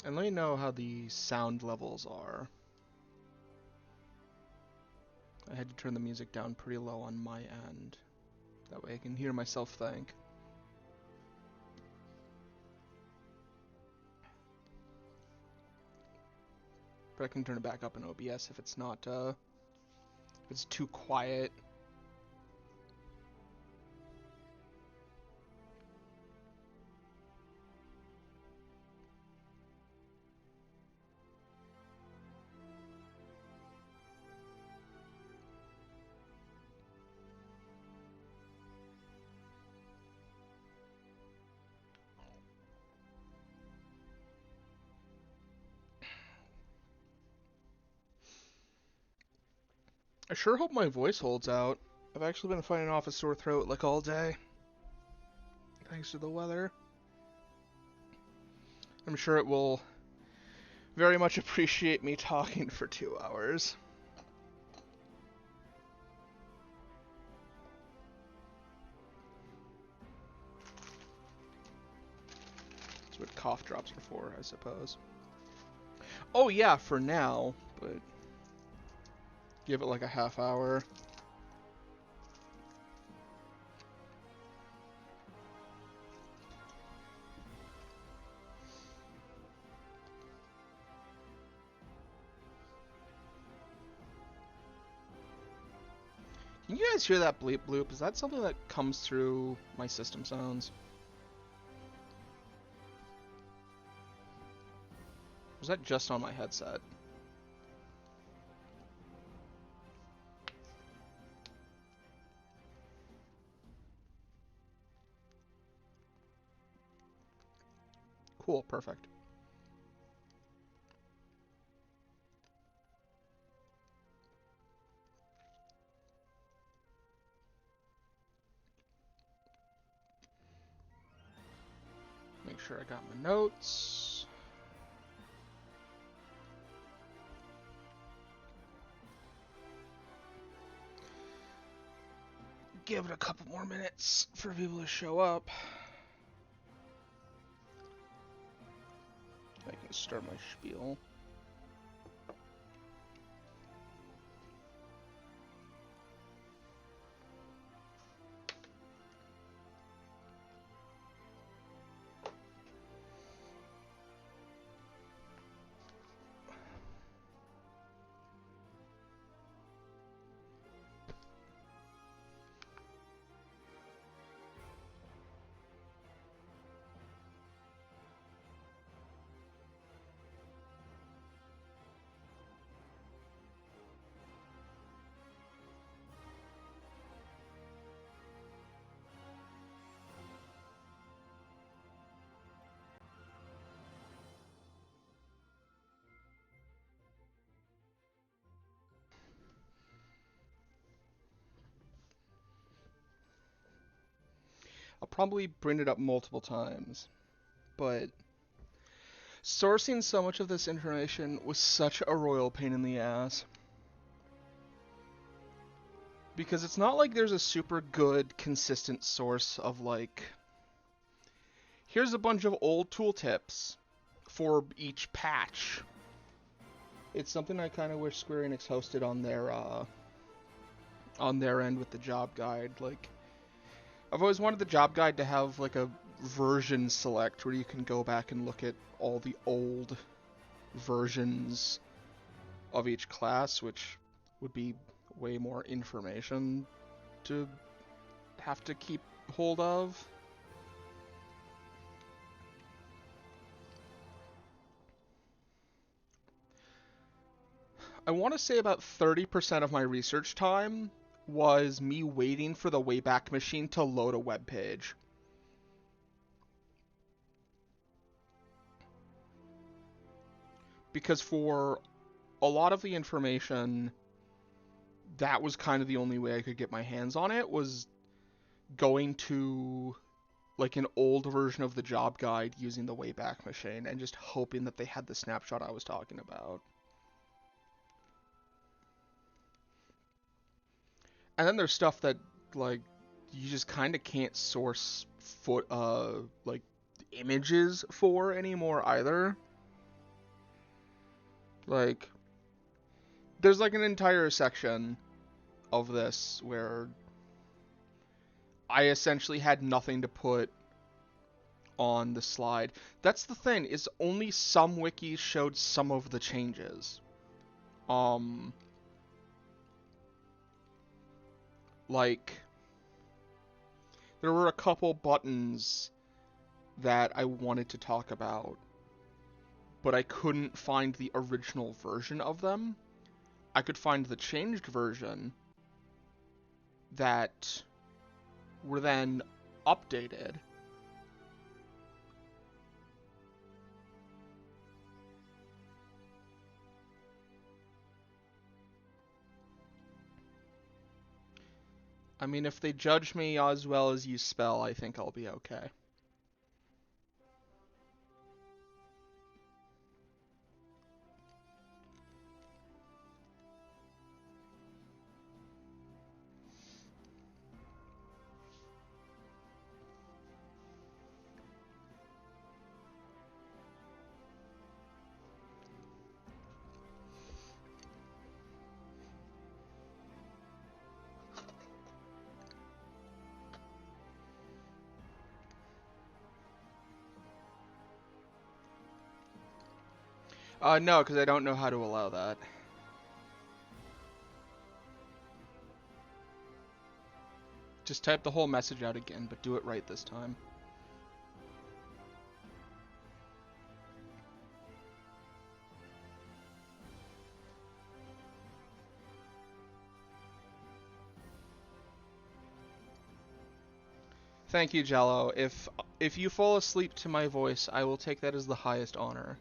And let me know how the sound levels are. I had to turn the music down pretty low on my end. That way I can hear myself think. But I can turn it back up in OBS if it's not, if it's too quiet. I sure hope my voice holds out. I've actually been fighting off a sore throat like all day. Thanks to the weather. I'm sure it will very much appreciate me talking for 2 hours. That's what cough drops are for, I suppose. Oh yeah, for now, but give it like a half hour. Can you guys hear that bleep bloop? Is that something that comes through my system sounds? Or is that just on my headset? Cool, perfect. Make sure I got my notes. Give it a couple more minutes for people to show up. I can start my spiel. I'll probably bring it up multiple times, but sourcing so much of this information was such a royal pain in the ass. Because it's not like there's a super good, consistent source of, like, here's a bunch of old tooltips for each patch. It's something I kind of wish Square Enix hosted on their end with the job guide. Like, I've always wanted the job guide to have, like, a version select where you can go back and look at all the old versions of each class, which would be way more information to have to keep hold of. I want to say about 30% of my research time was me waiting for the Wayback Machine to load a web page. Because for a lot of the information, that was kind of the only way I could get my hands on it, was going to like an old version of the job guide using the Wayback Machine and just hoping that they had the snapshot I was talking about. And then there's stuff that, like, you just kind of can't source like images for anymore either. Like, there's like an entire section of this where I essentially had nothing to put on the slide. That's the thing, is only some wikis showed some of the changes. Like, there were a couple buttons that I wanted to talk about, but I couldn't find the original version of them. I could find the changed version that were then updated. I mean, if they judge me as well as you spell, I think I'll be okay. No, because I don't know how to allow that. Just type the whole message out again, but do it right this time. Thank you, Jello. If you fall asleep to my voice, I will take that as the highest honor.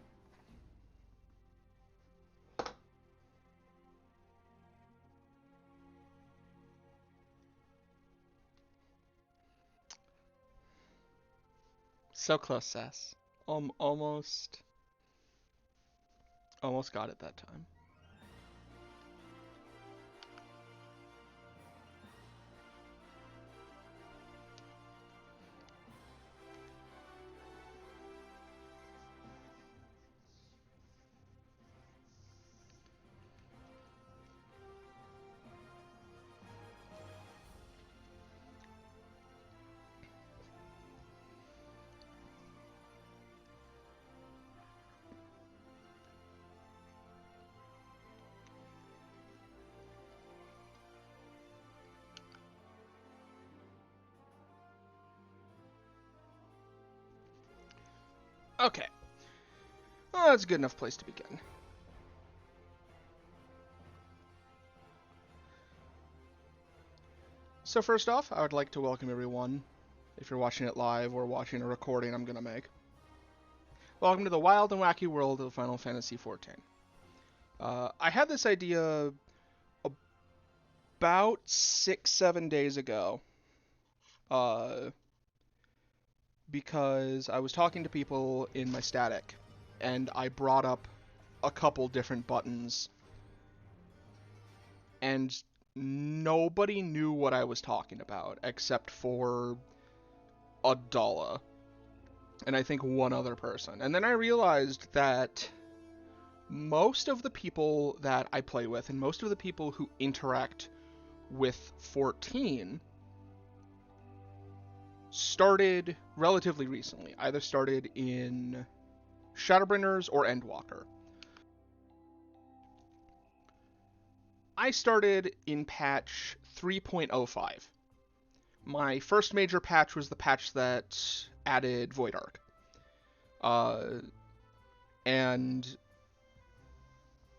So close, Sass. Almost got it that time. Okay. Well, that's a good enough place to begin. So first off, I would like to welcome everyone, if you're watching it live or watching a recording I'm going to make. Welcome to the wild and wacky world of Final Fantasy XIV. I had this idea about 6-7 days ago, because I was talking to people in my static, and I brought up a couple different buttons, and nobody knew what I was talking about, except for Adala, and I think one other person. And then I realized that most of the people that I play with, and most of the people who interact with 14, started relatively recently. Either started in Shadowbringers or Endwalker. I started in patch 3.05. My first major patch was the patch that added Void Arc. And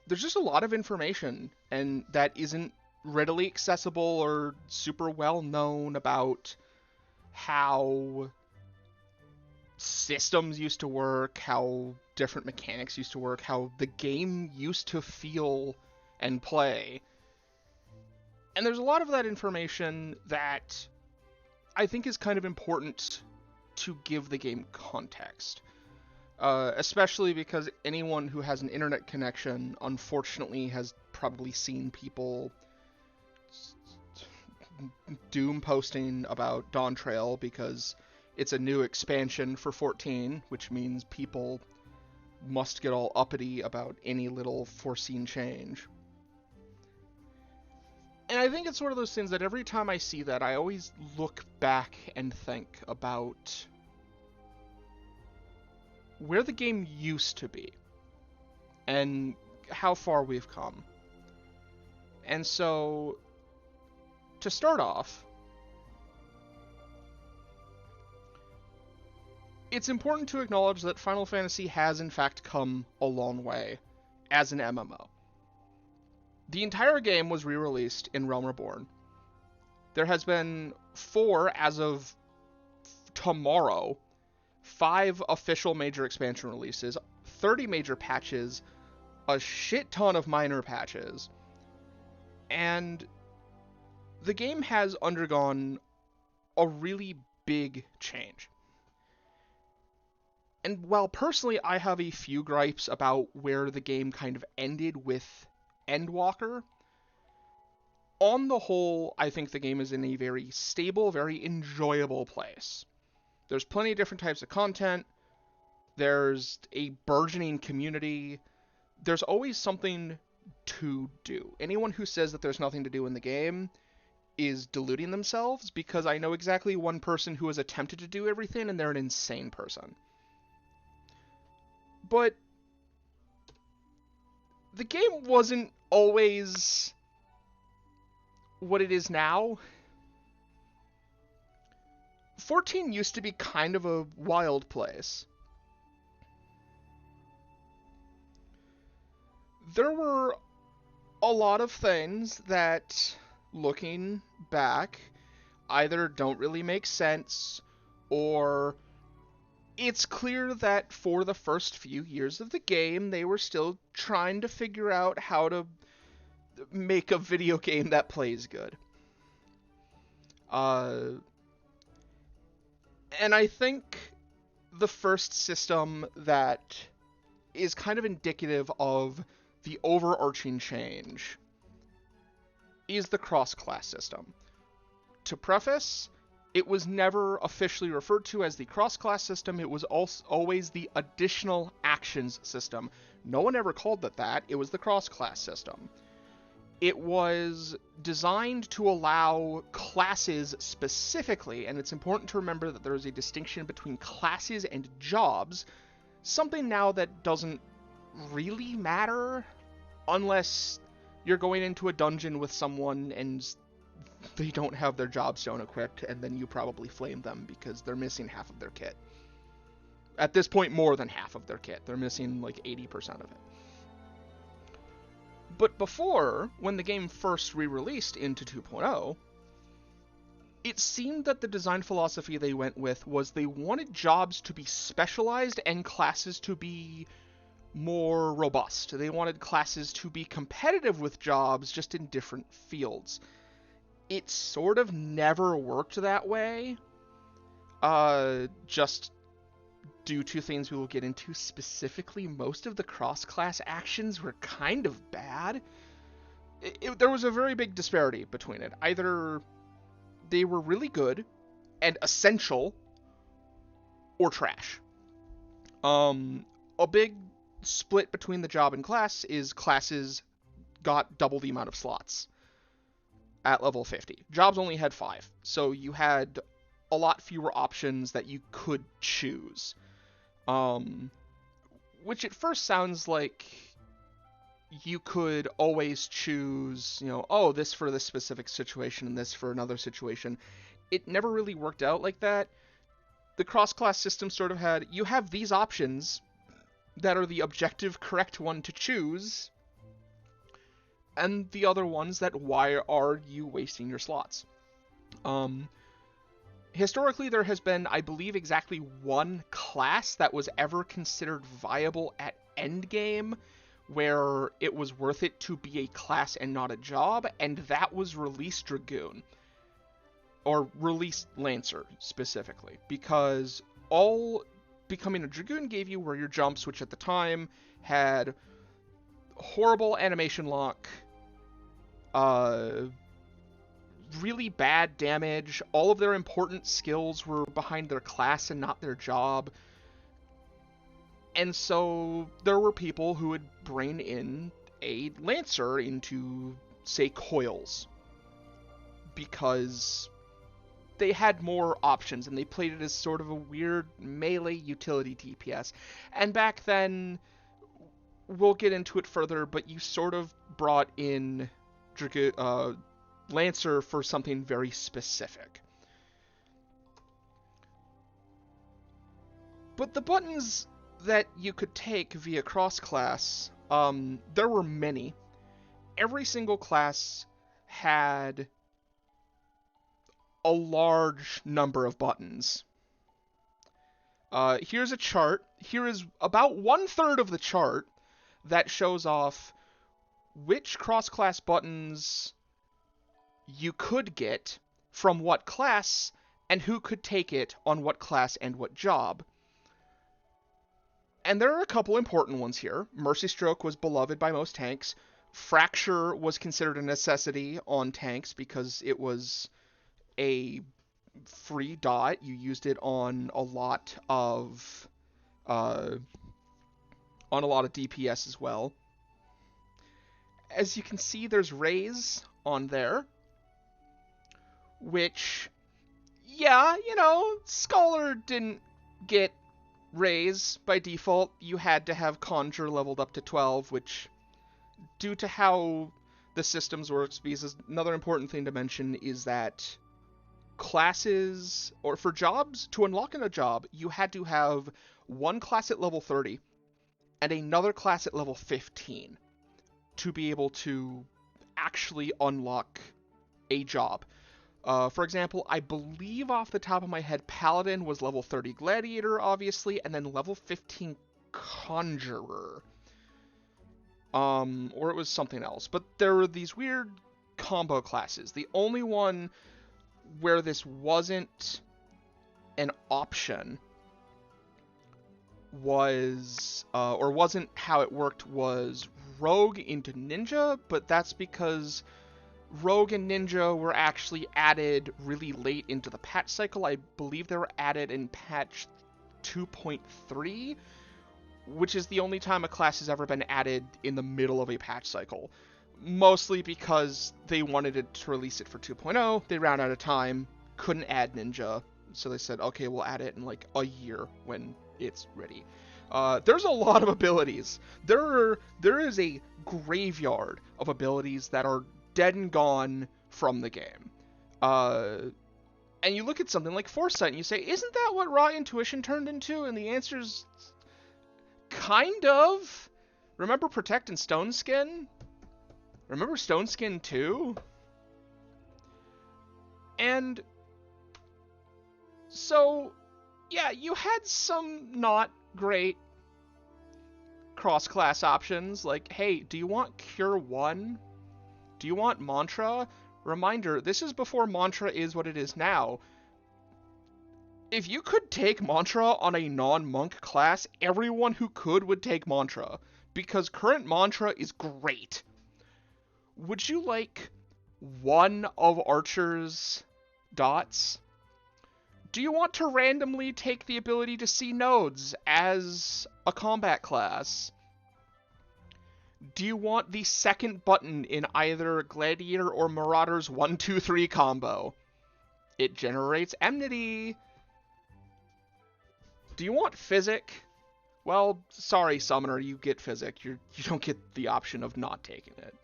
there's just a lot of information, and that isn't readily accessible or super well known about how systems used to work, how different mechanics used to work, how the game used to feel and play. And there's a lot of that information that I think is kind of important to give the game context. Especially because anyone who has an internet connection, unfortunately, has probably seen people doom posting about Dawn Trail because it's a new expansion for 14, which means people must get all uppity about any little foreseen change. And I think it's one of those things that every time I see that, I always look back and think about where the game used to be and how far we've come. And so, to start off, it's important to acknowledge that Final Fantasy has in fact come a long way as an MMO. The entire game was re-released in Realm Reborn. There has been 4, as of tomorrow, 5 official major expansion releases, 30 major patches, a shit ton of minor patches, and the game has undergone a really big change. And while personally I have a few gripes about where the game kind of ended with Endwalker, on the whole, I think the game is in a very stable, very enjoyable place. There's plenty of different types of content. There's a burgeoning community. There's always something to do. Anyone who says that there's nothing to do in the game is deluding themselves, because I know exactly one person who has attempted to do everything, and they're an insane person. But the game wasn't always what it is now. 14 used to be kind of a wild place. There were a lot of things that, looking back, either don't really make sense, or it's clear that for the first few years of the game, they were still trying to figure out how to make a video game that plays good. And I think the first system that is kind of indicative of the overarching change is the cross-class system. To preface, it was never officially referred to as the cross-class system. It was always the additional actions system. No one ever called it that. It was the cross-class system. It was designed to allow classes specifically, and it's important to remember that there is a distinction between classes and jobs, something now that doesn't really matter unless you're going into a dungeon with someone and they don't have their jobstone equipped, and then you probably flame them because they're missing half of their kit. At this point, more than half of their kit. They're missing like 80% of it. But before, when the game first re-released into 2.0, it seemed that the design philosophy they went with was they wanted jobs to be specialized and classes to be more robust. They wanted classes to be competitive with jobs, just in different fields. It sort of never worked that way, just due to things we will get into. Specifically, most of the cross-class actions were kind of bad. There was a very big disparity between it. Either they were really good and essential, or trash. A big split between the job and class is classes got double the amount of slots at level 50. Jobs only had 5, so you had a lot fewer options that you could choose. Which at first sounds like you could always choose, oh, this for this specific situation and this for another situation. It never really worked out like that. The cross-class system sort of had, you have these options that are the objective correct one to choose, and the other ones that, why are you wasting your slots? Historically, there has been, I believe, exactly one class that was ever considered viable at endgame, where it was worth it to be a class and not a job, and that was Release Dragoon. Or Release Lancer, specifically. Because all becoming a Dragoon gave you were your jumps, which at the time had horrible animation lock, really bad damage. All of their important skills were behind their class and not their job. And so there were people who would bring in a Lancer into, say, coils, because they had more options and they played it as sort of a weird melee utility DPS. And back then, we'll get into it further, but you sort of brought in Lancer for something very specific. But the buttons that you could take via cross-class, there were many. Every single class had a large number of buttons. Here's a chart. Here is about 1/3 of the chart that shows off which cross-class buttons you could get from what class and who could take it on what class and what job. And there are a couple important ones here. Mercy Stroke was beloved by most tanks. Fracture was considered a necessity on tanks because it was a free dot. You used it on a lot of DPS as well. As you can see, there's Raise on there, which, yeah, Scholar didn't get Raise by default. You had to have Conjure leveled up to 12, which, due to how the systems works, because another important thing to mention is that classes, or for jobs, to unlock in a job, you had to have one class at level 30 and another class at level 15 to be able to actually unlock a job. For example, I believe off the top of my head, Paladin was level 30 Gladiator, obviously, and then level 15 Conjurer. Or it was something else. But there were these weird combo classes. The only one where this wasn't an option was, or wasn't how it worked, was Rogue into Ninja, but that's because Rogue and Ninja were actually added really late into the patch cycle. I believe they were added in patch 2.3, which is the only time a class has ever been added in the middle of a patch cycle. Mostly because they wanted it to release it for 2.0, they ran out of time, couldn't add Ninja, so they said, okay, we'll add it in like a year when it's ready. There's a lot of abilities. There is a graveyard of abilities that are dead and gone from the game. And you look at something like Foresight and you say, isn't that what Raw Intuition turned into? And the answer's kind of. Remember Protect and Stone Skin? Remember Stone Skin 2? And so, yeah, you had some not great cross-class options, like, hey, do you want Cure 1? Do you want Mantra? Reminder, this is before Mantra is what it is now. If you could take Mantra on a non-monk class, everyone who could would take Mantra, because current Mantra is great. Would you like one of Archer's dots? Do you want to randomly take the ability to see nodes as a combat class? Do you want the second button in either Gladiator or Marauder's 1-2-3 combo? It generates enmity. Do you want Physic? Well, sorry, Summoner, you get Physic. You don't get the option of not taking it.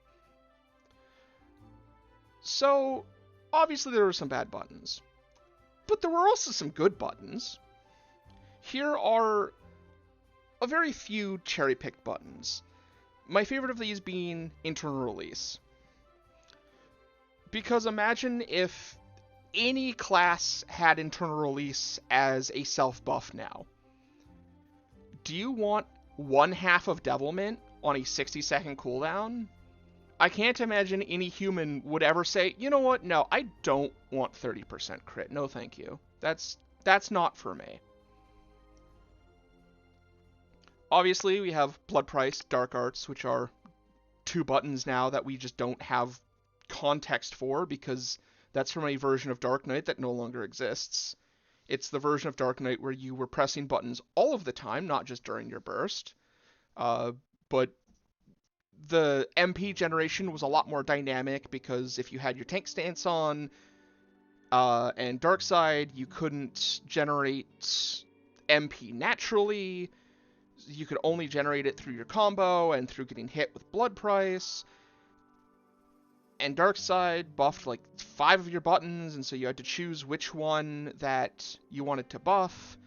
So, obviously there were some bad buttons. But there were also some good buttons. Here are a very few cherry-picked buttons. My favorite of these being Internal Release. Because imagine if any class had Internal Release as a self-buff now. Do you want 1/2 of Devilment on a 60-second cooldown? I can't imagine any human would ever say, you know what, no, I don't want 30% crit. No, thank you. That's not for me. Obviously, we have Blood Price, Dark Arts, which are 2 buttons now that we just don't have context for, because that's from a version of Dark Knight that no longer exists. It's the version of Dark Knight where you were pressing buttons all of the time, not just during your burst. But the MP generation was a lot more dynamic because if you had your tank stance on and Dark Side, you couldn't generate MP naturally. You could only generate it through your combo and through getting hit with Blood Price. And Dark Side buffed like 5 of your buttons, and so you had to choose which one that you wanted to buff,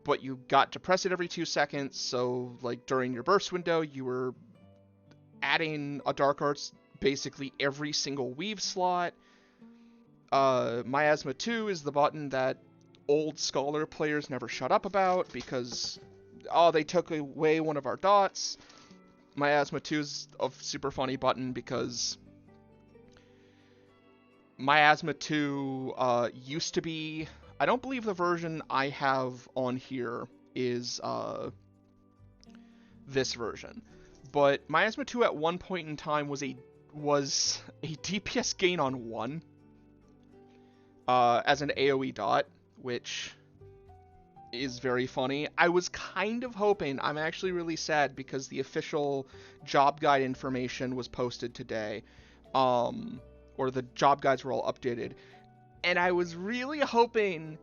but you got to press it every 2 seconds, so like during your burst window, you were adding a Dark Arts basically every single weave slot. Miasma 2 is the button that old Scholar players never shut up about because, oh, they took away one of our dots. Miasma 2 is a super funny button because Miasma 2 used to be... I don't believe the version I have on here is this version. But Miasma 2 at one point in time was a DPS gain on 1 as an AoE dot, which is very funny. I was kind of hoping... I'm actually really sad because the official job guide information was posted today. Or the job guides were all updated. And I was really hoping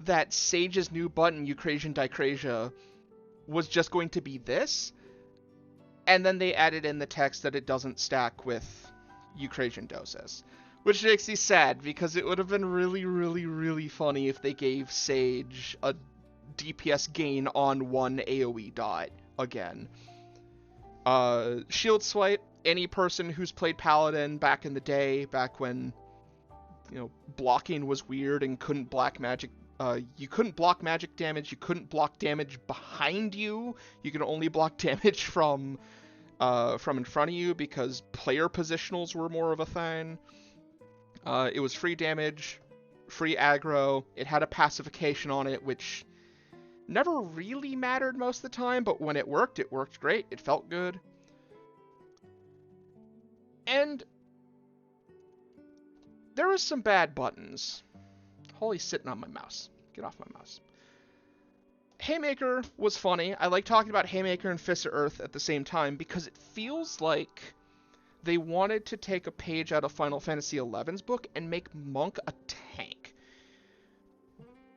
that Sage's new button, Eucrasian Dicrasia, was just going to be this. And then they added in the text that it doesn't stack with Eucrasian Dosis. Which makes me sad, because it would have been really, really, really funny if they gave Sage a DPS gain on 1 AoE dot again. Shield Swipe. Any person who's played Paladin back in the day, back when, you know, blocking was weird and couldn't block magic, you couldn't block magic damage, you couldn't block damage behind you, you can only block damage from in front of you because player positionals were more of a thing. It was free damage, free aggro, it had a pacification on it, which never really mattered most of the time, but when it worked great, it felt good. And there was some bad buttons. Holy's sitting on my mouse. Get off my mouse. Haymaker was funny. I like talking about Haymaker and Fist of Earth at the same time because it feels like they wanted to take a page out of Final Fantasy XI's book and make Monk a tank.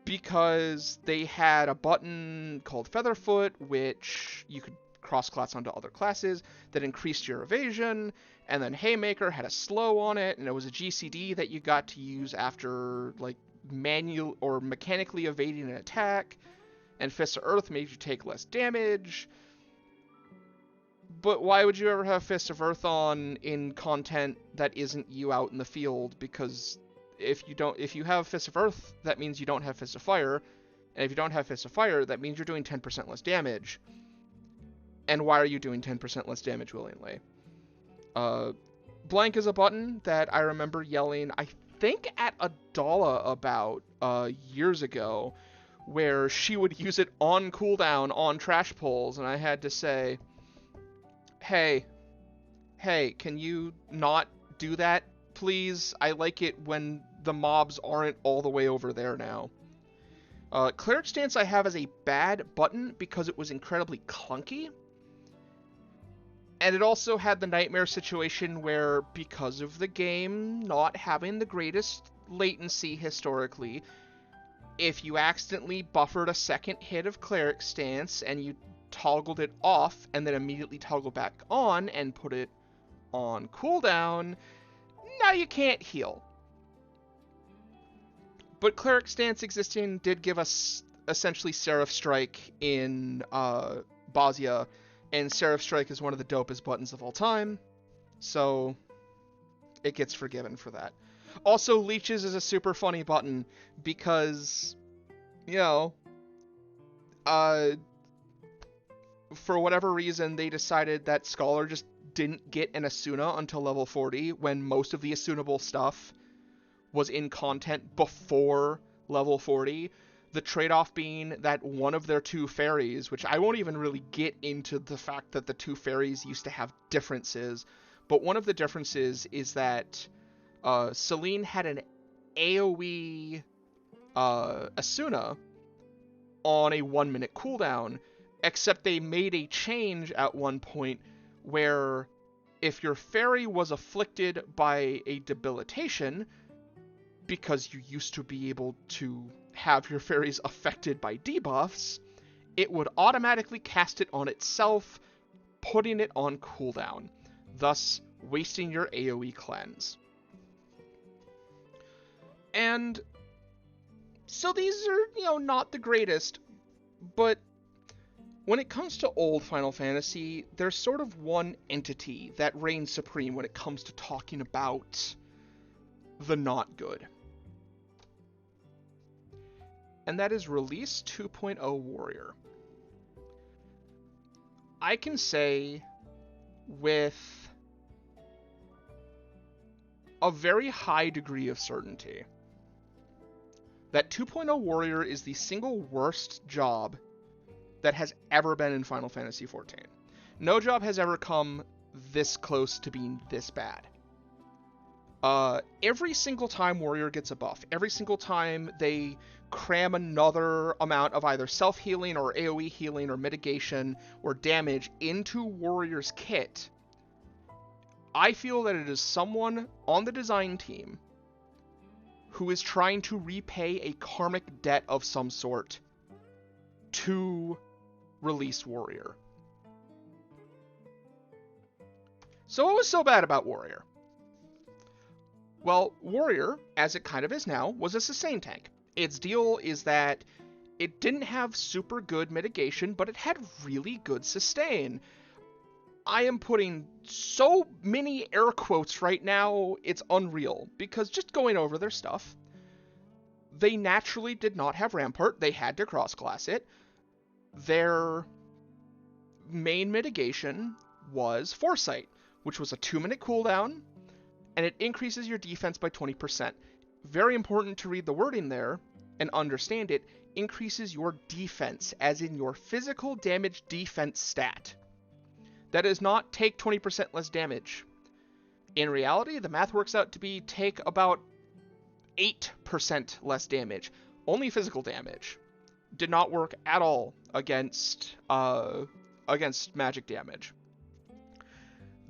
Because they had a button called Featherfoot, which you could cross-class onto other classes, that increased your evasion, and then Haymaker had a slow on it, and it was a GCD that you got to use after, like, manual or mechanically evading an attack, and Fist of Earth made you take less damage. But why would you ever have Fist of Earth on in content that isn't you out in the field? Because if you have Fist of Earth, that means you don't have Fist of Fire, and if you don't have Fist of Fire, that means you're doing 10% less damage. And why are you doing 10% less damage willingly? Blank is a button that I remember yelling, I think at Adala about years ago, where she would use it on cooldown on trash pulls, and I had to say, hey, can you not do that, please? I like it when the mobs aren't all the way over there now. Cleric Stance I have as a bad button because it was incredibly clunky. And it also had the nightmare situation where, because of the game not having the greatest latency historically, if you accidentally buffered a second hit of Cleric Stance and you toggled it off and then immediately toggled back on and put it on cooldown, now you can't heal. But Cleric Stance existing did give us essentially Seraph Strike in Bosnia, and Seraph Strike is one of the dopest buttons of all time, so it gets forgiven for that. Also, Leeches is a super funny button because, you know, for whatever reason, they decided that Scholar just didn't get an Asuna until level 40, when most of the Asunable stuff was in content before level 40. The trade-off being that one of their 2 fairies, which I won't even really get into the fact that the 2 fairies used to have differences, but one of the differences is that Celine had an AoE Asuna on a 1-minute cooldown, except they made a change at one point where if your fairy was afflicted by a debilitation, because you used to be able to have your fairies affected by debuffs, it would automatically cast it on itself, putting it on cooldown, thus wasting your AoE cleanse. And so these are, not the greatest, but when it comes to old Final Fantasy, there's sort of one entity that reigns supreme when it comes to talking about the not good. And that is Release 2.0 Warrior. I can say with a very high degree of certainty that 2.0 Warrior is the single worst job that has ever been in Final Fantasy XIV. No job has ever come this close to being this bad. Every single time Warrior gets a buff, every single time they cram another amount of either self-healing or AoE healing or mitigation or damage into Warrior's kit, I feel that it is someone on the design team who is trying to repay a karmic debt of some sort to release Warrior. So what was so bad about Warrior? Well, Warrior, as it kind of is now, was a sustain tank. Its deal is that it didn't have super good mitigation, but it had really good sustain. I am putting so many air quotes right now, it's unreal, because just going over their stuff, they naturally did not have Rampart, they had to cross-class it. Their main mitigation was Foresight, which was a 2-minute cooldown, and it increases your defense by 20%. Very important to read the wording there and understand it. Increases your defense, as in your physical damage defense stat. That does not take 20% less damage. In reality, the math works out to be take about 8% less damage. Only physical damage. Did not work at all against magic damage.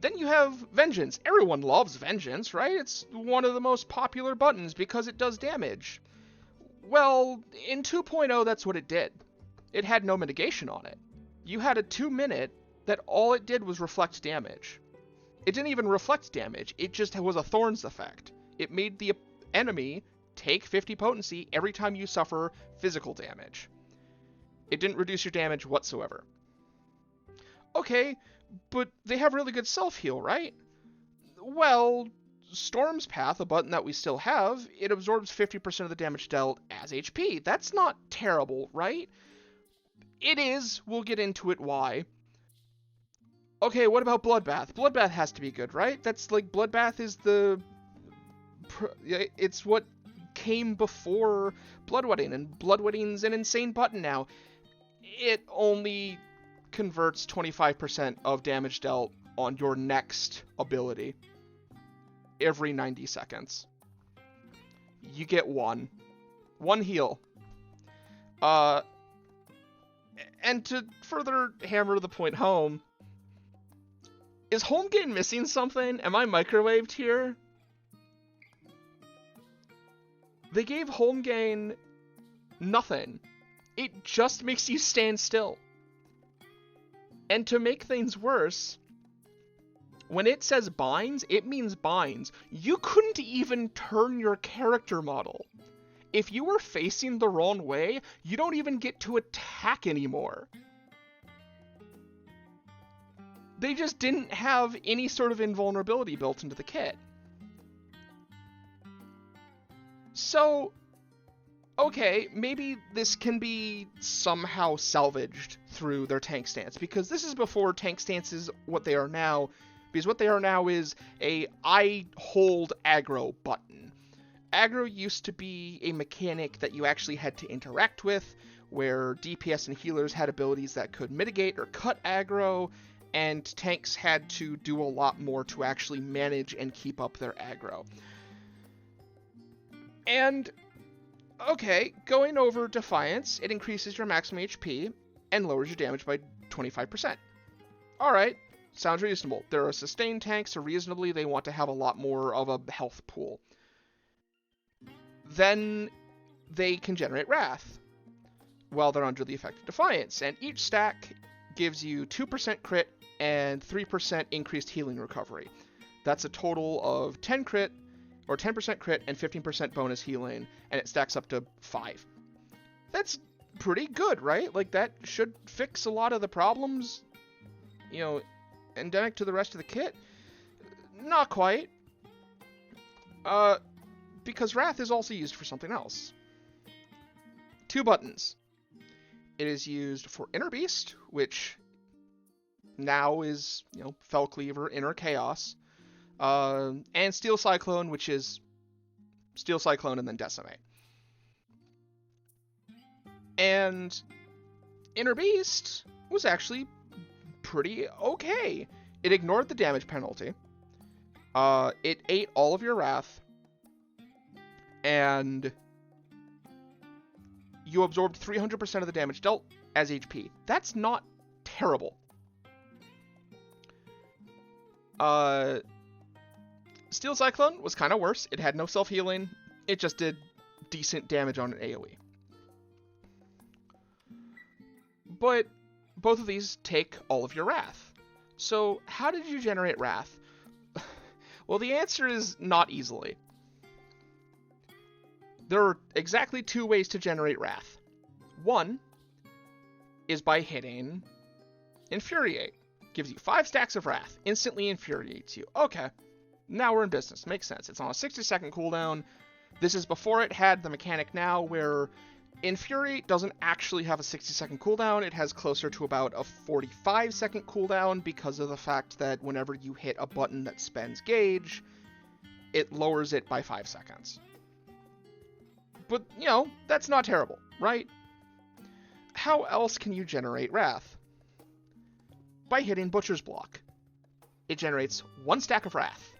Then you have Vengeance. Everyone loves Vengeance, right? It's one of the most popular buttons because it does damage. Well, in 2.0, that's what it did. It had no mitigation on it. You had a 2-minute that all it did was reflect damage. It didn't even reflect damage, it just was a Thorns effect. It made the enemy take 50 potency every time you suffer physical damage. It didn't reduce your damage whatsoever. Okay, but they have really good self-heal, right? Well, Storm's Path, a button that we still have, it absorbs 50% of the damage dealt as HP. That's not terrible, right? It is, we'll get into it why. Okay, what about Bloodbath? Bloodbath has to be good, right? That's like, Bloodbath is it's what came before Bloodwedding, and Bloodwedding's an insane button now. It only converts 25% of damage dealt on your next ability every 90 seconds. You get one heal. And to further hammer the point home, is Holmgain missing something? Am I microwaved here? They gave Holmgain nothing. It just makes you stand still. And to make things worse, when it says binds, it means binds. You couldn't even turn your character model. If you were facing the wrong way, you don't even get to attack anymore. They just didn't have any sort of invulnerability built into the kit. So, okay, maybe this can be somehow salvaged through their tank stance, because this is before tank stance is what they are now, because what they are now is a I hold aggro button. Aggro used to be a mechanic that you actually had to interact with, where DPS and healers had abilities that could mitigate or cut aggro, and tanks had to do a lot more to actually manage and keep up their aggro. And Okay, going over Defiance, it increases your maximum HP and lowers your damage by 25%. Alright, sounds reasonable. They're a sustained tank, so reasonably they want to have a lot more of a health pool. Then they can generate Wrath while they're under the effect of Defiance, and each stack gives you 2% crit and 3% increased healing recovery. That's a total of 10 crit, or 10% crit and 15% bonus healing, and it stacks up to 5. That's pretty good, right? Like, that should fix a lot of the problems, you know, endemic to the rest of the kit. Not quite. Because Wrath is also used for something else. 2 buttons. It is used for Inner Beast, which now is, you know, Fell Cleaver, Inner Chaos. And Steel Cyclone, which is Steel Cyclone and then Decimate. And Inner Beast was actually pretty okay. It ignored the damage penalty. It ate all of your Wrath. And you absorbed 300% of the damage dealt as HP. That's not terrible. Steel Cyclone was kind of worse. It had no self-healing. It just did decent damage on an AoE. But both of these take all of your Wrath. So how did you generate Wrath? Well, the answer is not easily. There are exactly 2 ways to generate Wrath. One is by hitting Infuriate. Gives you 5 stacks of Wrath. Instantly infuriates you. Okay. Now we're in business. Makes sense. It's on a 60-second cooldown. This is before it had the mechanic now where Infuriate doesn't actually have a 60-second cooldown. It has closer to about a 45-second cooldown because of the fact that whenever you hit a button that spends gauge, it lowers it by 5 seconds. But, you know, that's not terrible, right? How else can you generate Wrath? By hitting Butcher's Block. It generates 1 stack of Wrath.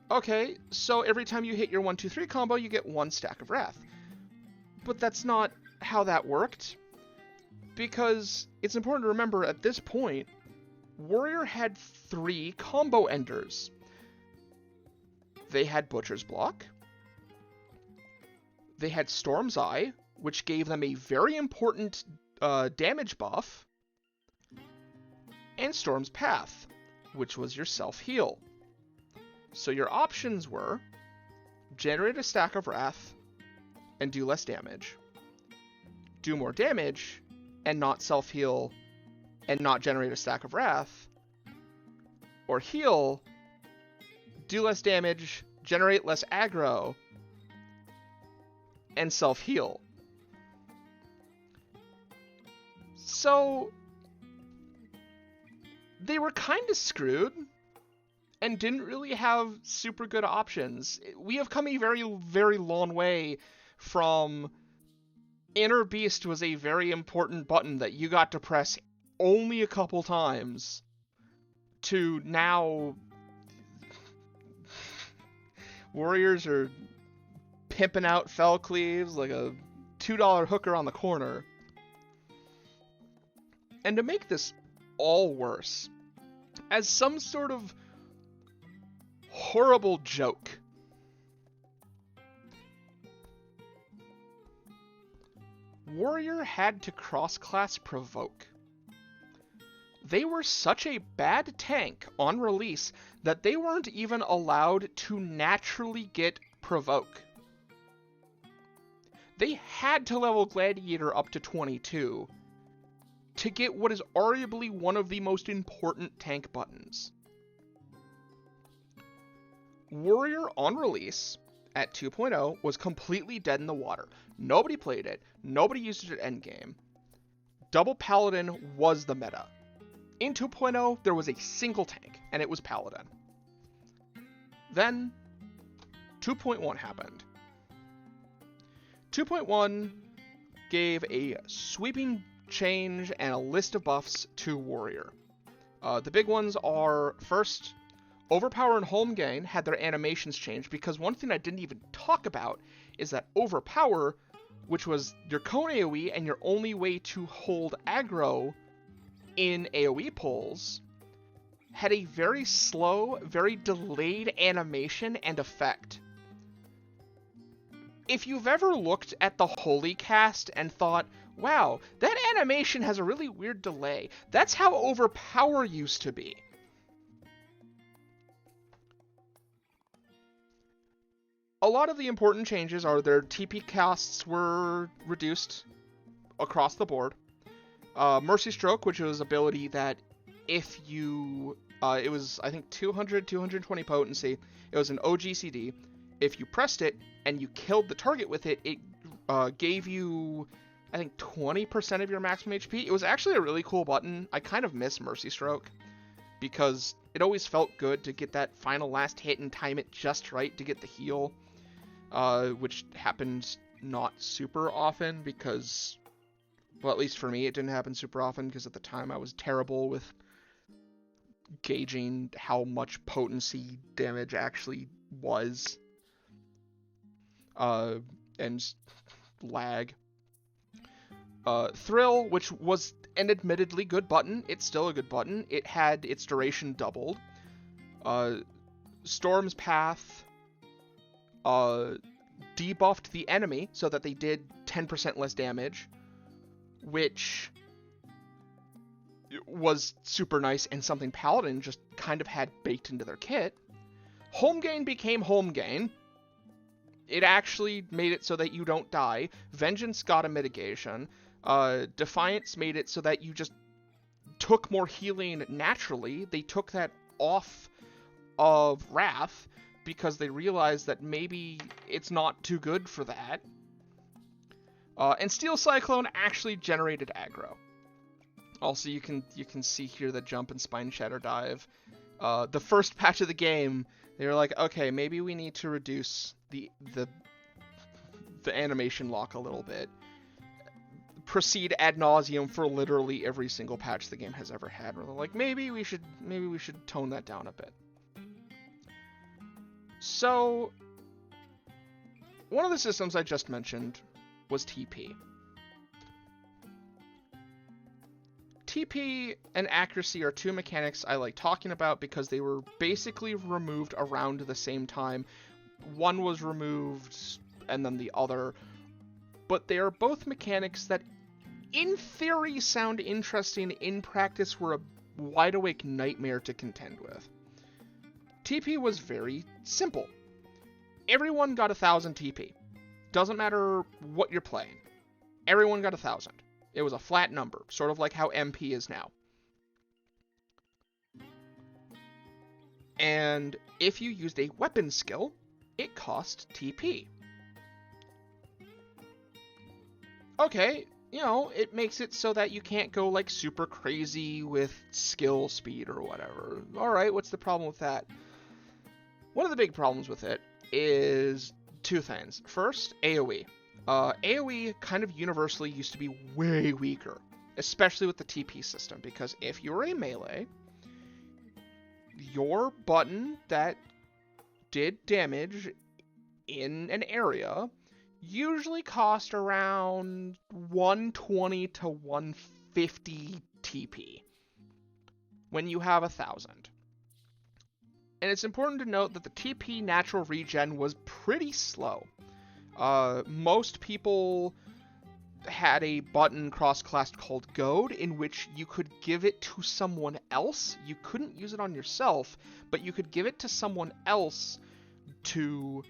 Okay, so every time you hit your 1-2-3 combo, you get 1 stack of Wrath. But that's not how that worked. Because it's important to remember at this point, Warrior had 3 combo enders. They had Butcher's Block. They had Storm's Eye, which gave them a very important damage buff. And Storm's Path, which was your self-heal. So your options were generate a stack of Wrath and do less damage, do more damage and not self-heal and not generate a stack of Wrath, or heal, do less damage, generate less aggro, and self-heal. So they were kind of screwed and didn't really have super good options. We have come a very, very long way from Inner Beast was a very important button that you got to press only a couple times to now Warriors are pimping out Fell Cleaves like a $2 hooker on the corner. And to make this all worse, as some sort of horrible joke, Warrior had to cross-class Provoke. They were such a bad tank on release that they weren't even allowed to naturally get Provoke. They had to level Gladiator up to 22 to get what is arguably one of the most important tank buttons. Warrior on release at 2.0 was completely dead in the water. Nobody played it. Nobody used it at endgame. Double Paladin was the meta. In 2.0, there was a single tank, and it was Paladin. Then, 2.1 happened. 2.1 gave a sweeping change and a list of buffs to Warrior. The big ones are, first, Overpower and Holmgren had their animations changed, because one thing I didn't even talk about is that Overpower, which was your cone AoE and your only way to hold aggro in AoE pulls, had a very slow, very delayed animation and effect. If you've ever looked at the Holy Cast and thought, wow, that animation has a really weird delay, that's how Overpower used to be. A lot of the important changes are their TP costs were reduced across the board. Mercy Stroke, which was an ability that if you, it was, I think, 220 potency. It was an OGCD. If you pressed it and you killed the target with it, it gave you, I think, 20% of your maximum HP. It was actually a really cool button. I kind of miss Mercy Stroke, because it always felt good to get that final last hit and time it just right to get the heal, which happened not super often because, well, at least for me, it didn't happen super often because at the time I was terrible with gauging how much potency damage actually was, and lag. Thrill, which was an admittedly good button, it's still a good button. It had its duration doubled. Storm's Path debuffed the enemy so that they did 10% less damage, which was super nice and something Paladin just kind of had baked into their kit. Holmgren became Holmgren. It actually made it so that you don't die. Vengeance got a mitigation. Defiance made it so that you just took more healing naturally. They took that off of Wrath because they realized that maybe it's not too good for that. And Steel Cyclone actually generated aggro. Also, you can see here the jump and Spine Shatter Dive. The first patch of the game, they were like, okay, maybe we need to reduce the animation lock a little bit. Proceed ad nauseum for literally every single patch the game has ever had. We're like, maybe we should tone that down a bit. So, one of the systems I just mentioned was TP. TP and accuracy are two mechanics I like talking about because they were basically removed around the same time. One was removed and then the other, but they are both mechanics that in theory sound interesting, in practice were a wide awake nightmare to contend with. TP was very simple. Everyone got 1,000 TP. Doesn't matter what you're playing. Everyone got 1,000. It was a flat number, sort of like how MP is now. And if you used a weapon skill, it cost TP. Okay, you know, it makes it so that you can't go like super crazy with skill speed or whatever. Alright, what's the problem with that? One of the big problems with it is two things. First, AoE. AoE kind of universally used to be way weaker, especially with the TP system, because if you were a melee, your button that did damage in an area usually cost around 120 to 150 TP when you have 1,000. And it's important to note that the TP natural regen was pretty slow. Most people had a button cross-classed called Goad, in which you could give it to someone else. You couldn't use it on yourself, but you could give it to someone else to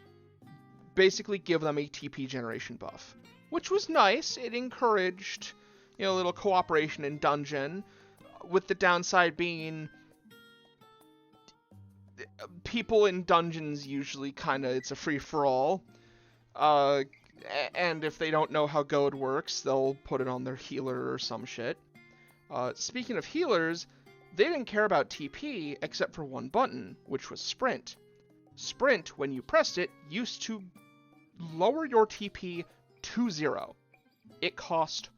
basically give them a TP generation buff, which was nice. It encouraged, you know, a little cooperation in dungeon, with the downside being people in dungeons usually it's a free-for-all. And if they don't know how Goad works, they'll put it on their healer or some shit. Speaking of healers, they didn't care about TP except for one button, which was Sprint. Sprint, when you pressed it, used to lower your TP to 0. It cost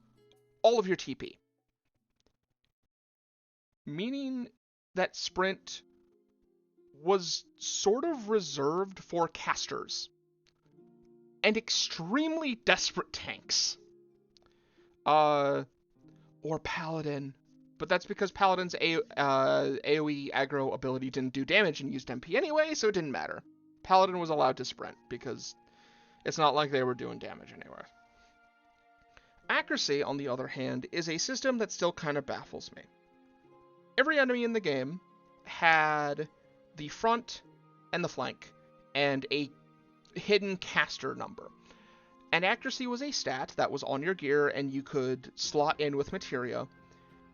all of your TP. Meaning that Sprint was sort of reserved for casters and extremely desperate tanks. Or Paladin. But that's because Paladin's AoE aggro ability didn't do damage and used MP anyway, so it didn't matter. Paladin was allowed to sprint because it's not like they were doing damage anyway. Accuracy, on the other hand, is a system that still kind of baffles me. Every enemy in the game had the front and the flank and a hidden caster number. And accuracy was a stat that was on your gear and you could slot in with materia.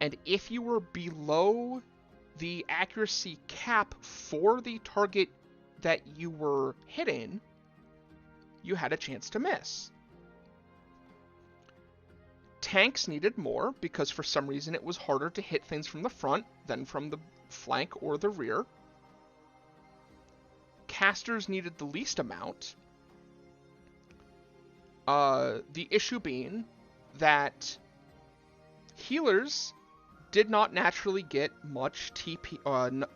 And if you were below the accuracy cap for the target that you were hitting, you had a chance to miss. Tanks needed more because for some reason it was harder to hit things from the front than from the flank or the rear. Casters needed the least amount. The issue being that healers did not naturally get much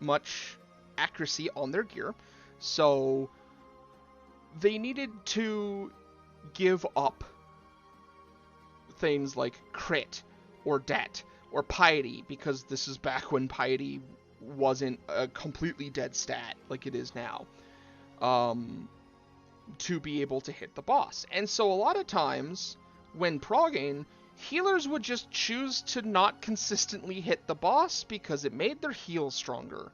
much accuracy on their gear, so they needed to give up things like crit or debt or piety, because this is back when piety wasn't a completely dead stat like it is now, to be able to hit the boss. And so a lot of times when progging, healers would just choose to not consistently hit the boss because it made their heal stronger.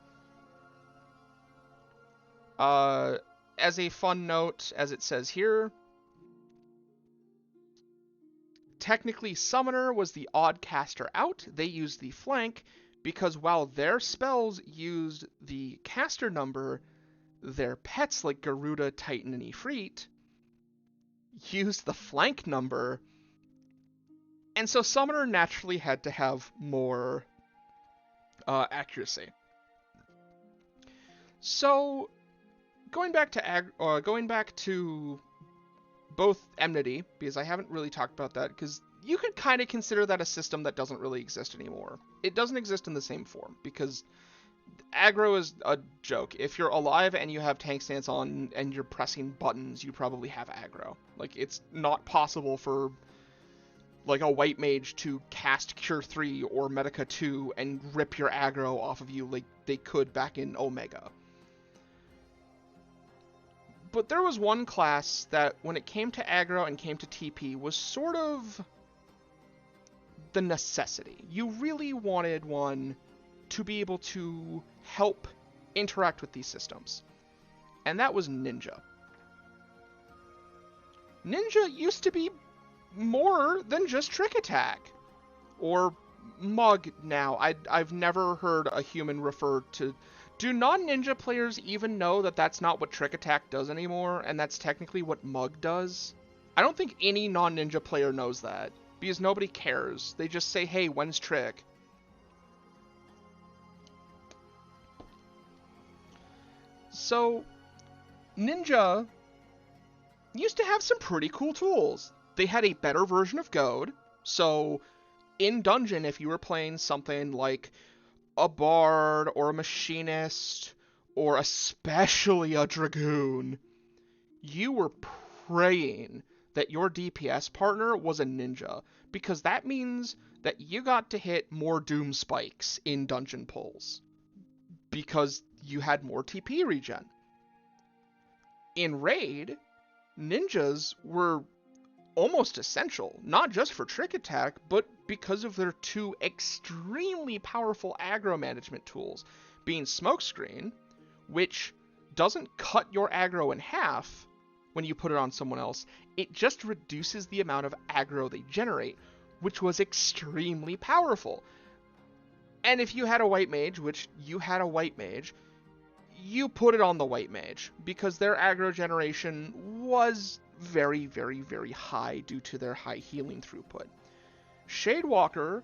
As a fun note, as it says here, technically Summoner was the odd caster out. They used the flank because while their spells used the caster number, their pets like Garuda, Titan, and Ifrit used the flank number. And so Summoner naturally had to have more accuracy. So going back to both Enmity, because I haven't really talked about that, because you could kind of consider that a system that doesn't really exist anymore. It doesn't exist in the same form, because aggro is a joke. If you're alive and you have tank stance on and you're pressing buttons, you probably have aggro. Like, it's not possible for like a white mage to cast Cure 3 or Medica 2 and rip your aggro off of you like they could back in Omega. But there was one class that, when it came to aggro and came to TP, was sort of the necessity. You really wanted one to be able to help interact with these systems. And that was Ninja. Ninja used to be more than just Trick Attack. Or Mug now. I've never heard a human refer to... Do non-ninja players even know that that's not what Trick Attack does anymore, and that's technically what Mug does? I don't think any non-ninja player knows that, because nobody cares. They just say, hey, when's Trick? So, Ninja used to have some pretty cool tools. They had a better version of Goad, so in dungeon, if you were playing something like a bard or a machinist or especially a dragoon, you were praying that your DPS partner was a ninja, because that means that you got to hit more doom spikes in dungeon pulls because you had more TP regen. In raid, ninjas were almost essential, not just for Trick Attack, but because of their two extremely powerful aggro management tools, being Smokescreen, which doesn't cut your aggro in half when you put it on someone else, it just reduces the amount of aggro they generate, which was extremely powerful. And if you had a white mage, which you had a white mage, you put it on the white mage, because their aggro generation was very, very, very high due to their high healing throughput. Shadewalker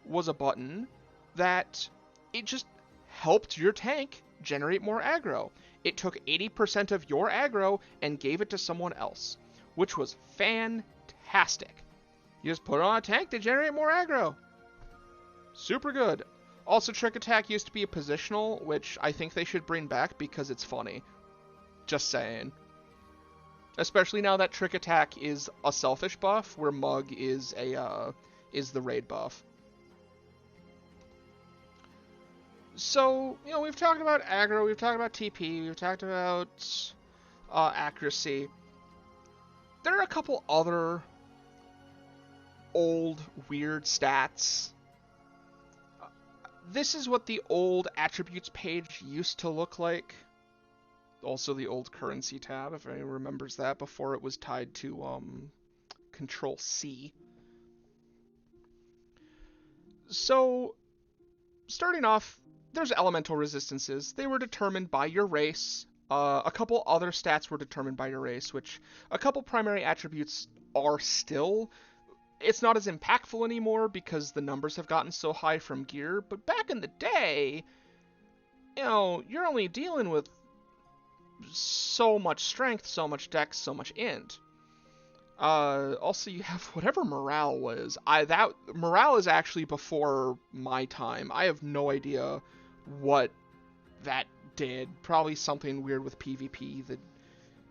was a button that it just helped your tank generate more aggro. It took 80% of your aggro and gave it to someone else, which was fantastic. You just put it on a tank to generate more aggro. Super good. Also, Trick Attack used to be a positional, which I think they should bring back because it's funny. Just saying. Especially now that Trick Attack is a selfish buff, where Mug is the raid buff. So, you know, we've talked about aggro, we've talked about TP, we've talked about accuracy. There are a couple other old, weird stats. This is what the old attributes page used to look like. Also the old currency tab, if anyone remembers that, before it was tied to Control C. So, starting off, there's elemental resistances. They were determined by your race. A couple other stats were determined by your race, which a couple primary attributes are still. It's not as impactful anymore because the numbers have gotten so high from gear, but back in the day, you know, you're only dealing with so much strength, so much dex, so much int. Also, you have whatever morale was. That morale is actually before my time. I have no idea what that did. Probably something weird with PvP. That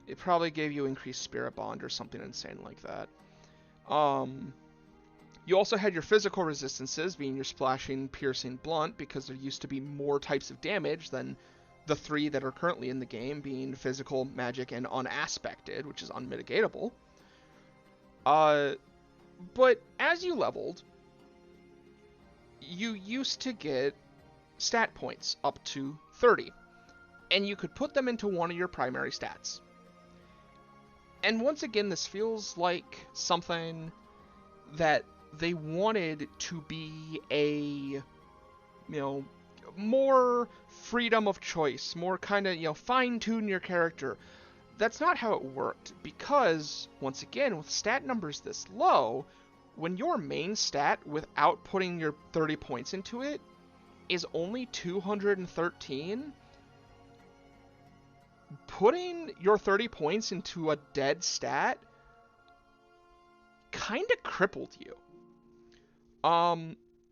it probably gave you increased spirit bond or something insane like that. You also had your physical resistances, being your splashing, piercing, blunt, because there used to be more types of damage than the 3 that are currently in the game, being physical, magic, and unaspected, which is unmitigatable. But as you leveled, you used to get stat points up to 30, and you could put them into one of your primary stats. And once again, this feels like something that they wanted to be a, you know, more freedom of choice, more kind of, you know, fine-tune your character. That's not how it worked, because, once again, with stat numbers this low, when your main stat, without putting your 30 points into it, is only 213, putting your 30 points into a dead stat kind of crippled you.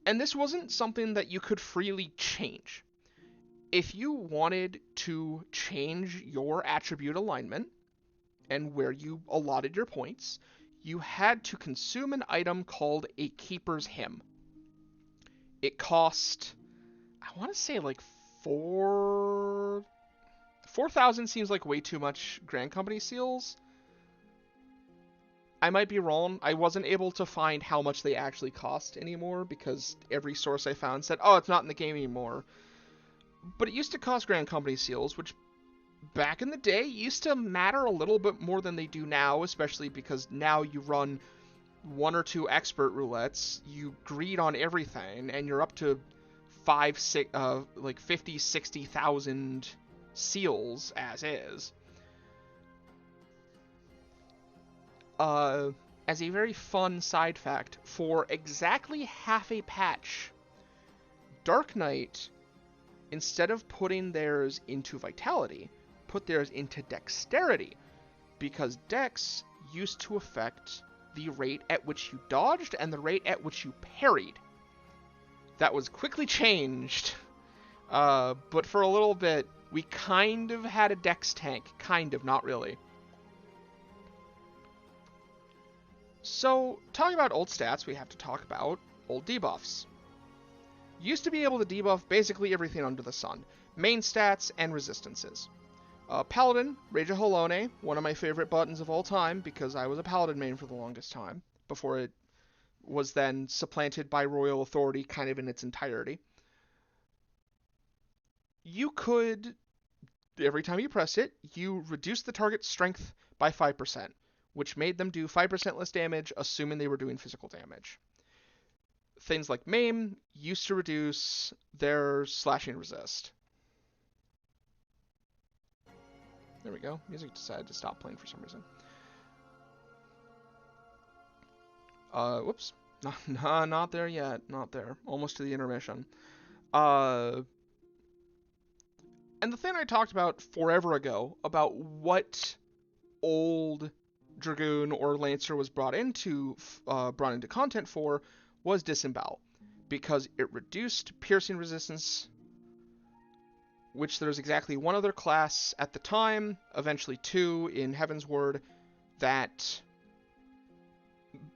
And this wasn't something that you could freely change. If you wanted to change your attribute alignment and where you allotted your points, you had to consume an item called a Keeper's Hymn. It cost, I want to say like 4,000 seems like way too much Grand Company seals. I might be wrong. I wasn't able to find how much they actually cost anymore because every source I found said, oh, it's not in the game anymore. But it used to cost Grand Company seals, which back in the day used to matter a little bit more than they do now, especially because now you run 1 or 2 expert roulettes, you greed on everything, and you're up to 50, 60,000 seals as is. As a very fun side fact, for exactly half a patch, Dark Knight, instead of putting theirs into Vitality, put theirs into Dexterity, because Dex used to affect the rate at which you dodged and the rate at which you parried. That was quickly changed, but for a little bit, we kind of had a Dex tank. Kind of, not really. So, talking about old stats, we have to talk about old debuffs. You used to be able to debuff basically everything under the sun. Main stats and resistances. Paladin, Rage of Halone, one of my favorite buttons of all time because I was a Paladin main for the longest time, before it was then supplanted by Royal Authority kind of in its entirety. You could, every time you pressed it, you reduce the target's strength by 5%. Which made them do 5% less damage, assuming they were doing physical damage. Things like Maim used to reduce their slashing resist. There we go. Music decided to stop playing for some reason. Whoops. Not there yet. Not there. Almost to the intermission. And the thing I talked about forever ago, about what old Dragoon or Lancer was brought into content for, was Disembowel. because it reduced piercing resistance, which there's exactly one other class at the time, eventually two in Heaven's Word, that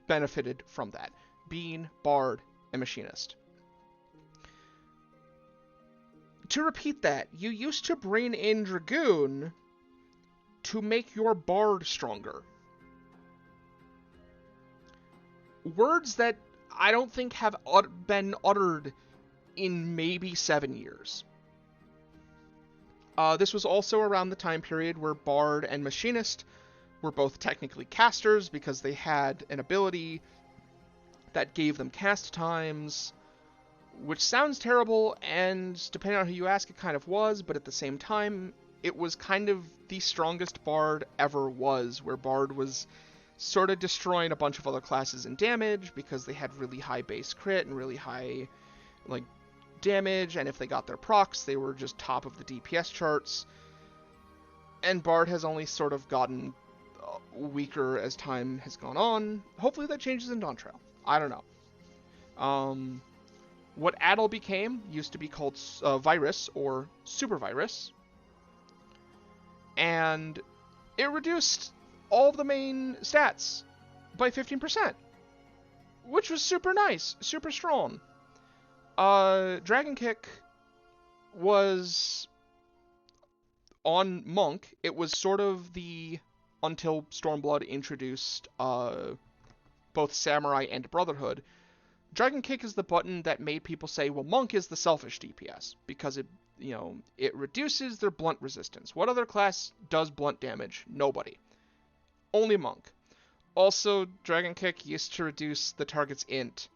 benefited from that, being Bard and Machinist. To repeat that, you used to bring in Dragoon to make your Bard stronger. Words that I don't think have been uttered in maybe 7 years. This was also around the time period where Bard and Machinist were both technically casters because they had an ability that gave them cast times, which sounds terrible, and depending on who you ask, it kind of was, but at the same time, it was kind of the strongest Bard ever was, where Bard was sort of destroying a bunch of other classes in damage because they had really high base crit and really high, like, damage, and if they got their procs, they were just top of the DPS charts. And Bard has only sort of gotten weaker as time has gone on. Hopefully that changes in Dawntrail. I don't know. What Adel became used to be called Virus or Super Virus, and it reduced all of the main stats by 15%, which was super nice, super strong. Dragon Kick was on Monk. It was sort of the, until Stormblood introduced both Samurai and Brotherhood, Dragon Kick is the button that made people say, well, Monk is the selfish DPS, because it, you know, it reduces their blunt resistance. What other class does blunt damage? Nobody. Only Monk. Also, Dragon Kick used to reduce the target's int,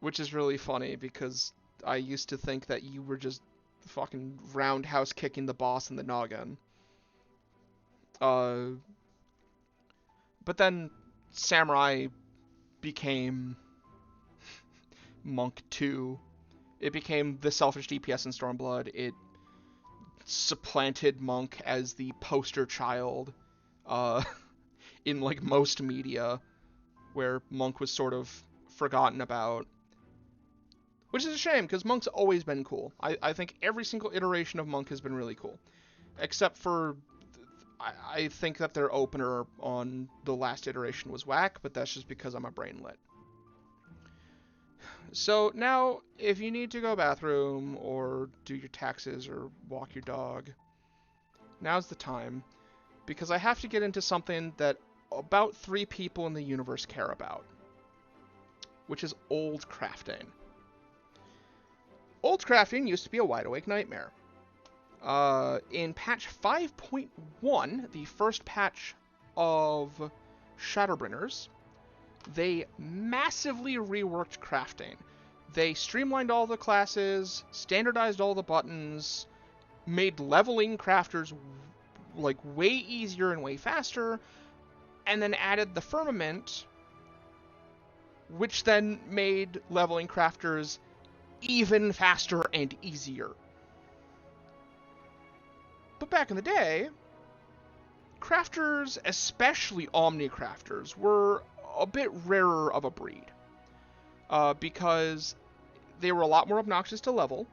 which is really funny, because I used to think that you were just fucking roundhouse kicking the boss in the noggin. But then Samurai became Monk 2. It became the selfish DPS in Stormblood. It supplanted Monk as the poster child in like most media, where Monk was sort of forgotten about. Which is a shame, because Monk's always been cool. I think every single iteration of Monk has been really cool. Except for, I think that their opener on the last iteration was whack, but that's just because I'm a brainlet. So now, if you need to go bathroom, or do your taxes, or walk your dog, now's the time. Because I have to get into something that about 3 people in the universe care about. Which is old crafting. Old crafting used to be a wide-awake nightmare. In patch 5.1, the first patch of Shadowbringers, they massively reworked crafting. They streamlined all the classes, standardized all the buttons, made leveling crafters like way easier and way faster, and then added the Firmament, which then made leveling crafters even faster and easier. But back in the day, crafters, especially Omni crafters, were a bit rarer of a breed. Because they were a lot more obnoxious to level,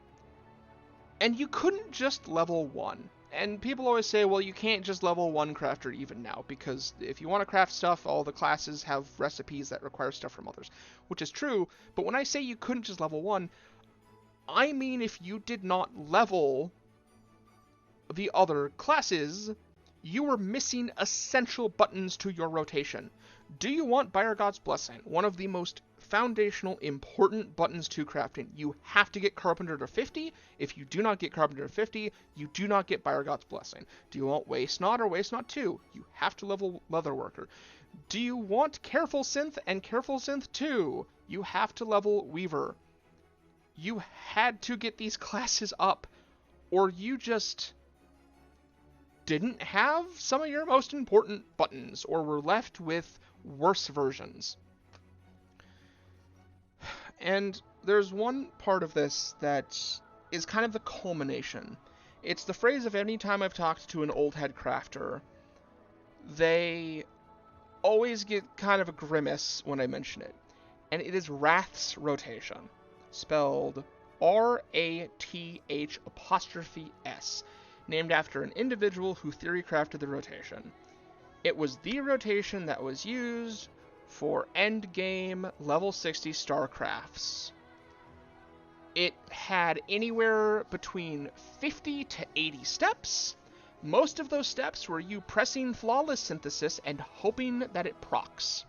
and you couldn't just level 1. And people always say, well, you can't just level 1 crafter even now, because if you want to craft stuff, all the classes have recipes that require stuff from others. Which is true, but when I say you couldn't just level 1, I mean if you did not level the other classes, you were missing essential buttons to your rotation. Do you want Buyer God's Blessing? One of the most foundational, important buttons to crafting. You have to get Carpenter to 50. If you do not get Carpenter to 50, you do not get Buyer God's Blessing. Do you want Waste Not or Waste Not 2? You have to level Leatherworker. Do you want Careful Synth and Careful Synth 2? You have to level Weaver. You had to get these classes up, or you just didn't have some of your most important buttons, or were left with worse versions. And there's one part of this that is kind of the culmination. It's the phrase of any time I've talked to an old head crafter, they always get kind of a grimace when I mention it. And it is Wrath's rotation. spelled RATH''S, named after an individual who theory crafted the rotation. It was the rotation that was used for endgame level 60 StarCrafts. It had anywhere between 50 to 80 steps. Most of those steps were you pressing flawless synthesis and hoping that it procs.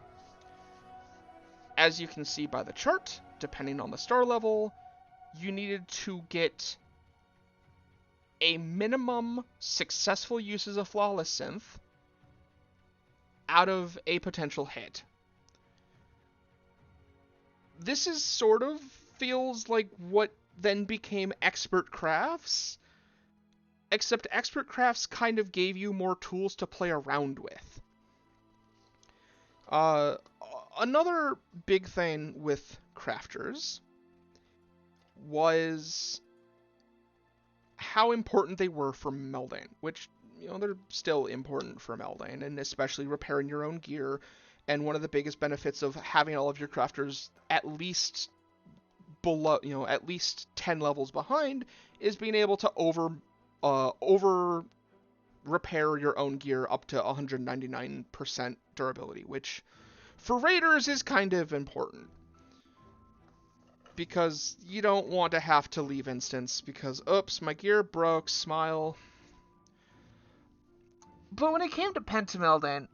As you can see by the chart, depending on the star level, you needed to get a minimum successful uses of flawless synth out of a potential hit. This is sort of feels like what then became expert crafts, except expert crafts kind of gave you more tools to play around with. Another big thing with crafters was how important they were for melding, which, they're still important for melding, and especially repairing your own gear. And one of the biggest benefits of having all of your crafters at least below, at least 10 levels behind, is being able to over repair your own gear up to 199% durability, which for raiders is kind of important. Because you don't want to have to leave instance because, oops, my gear broke, smile. But when it came to pentamelding,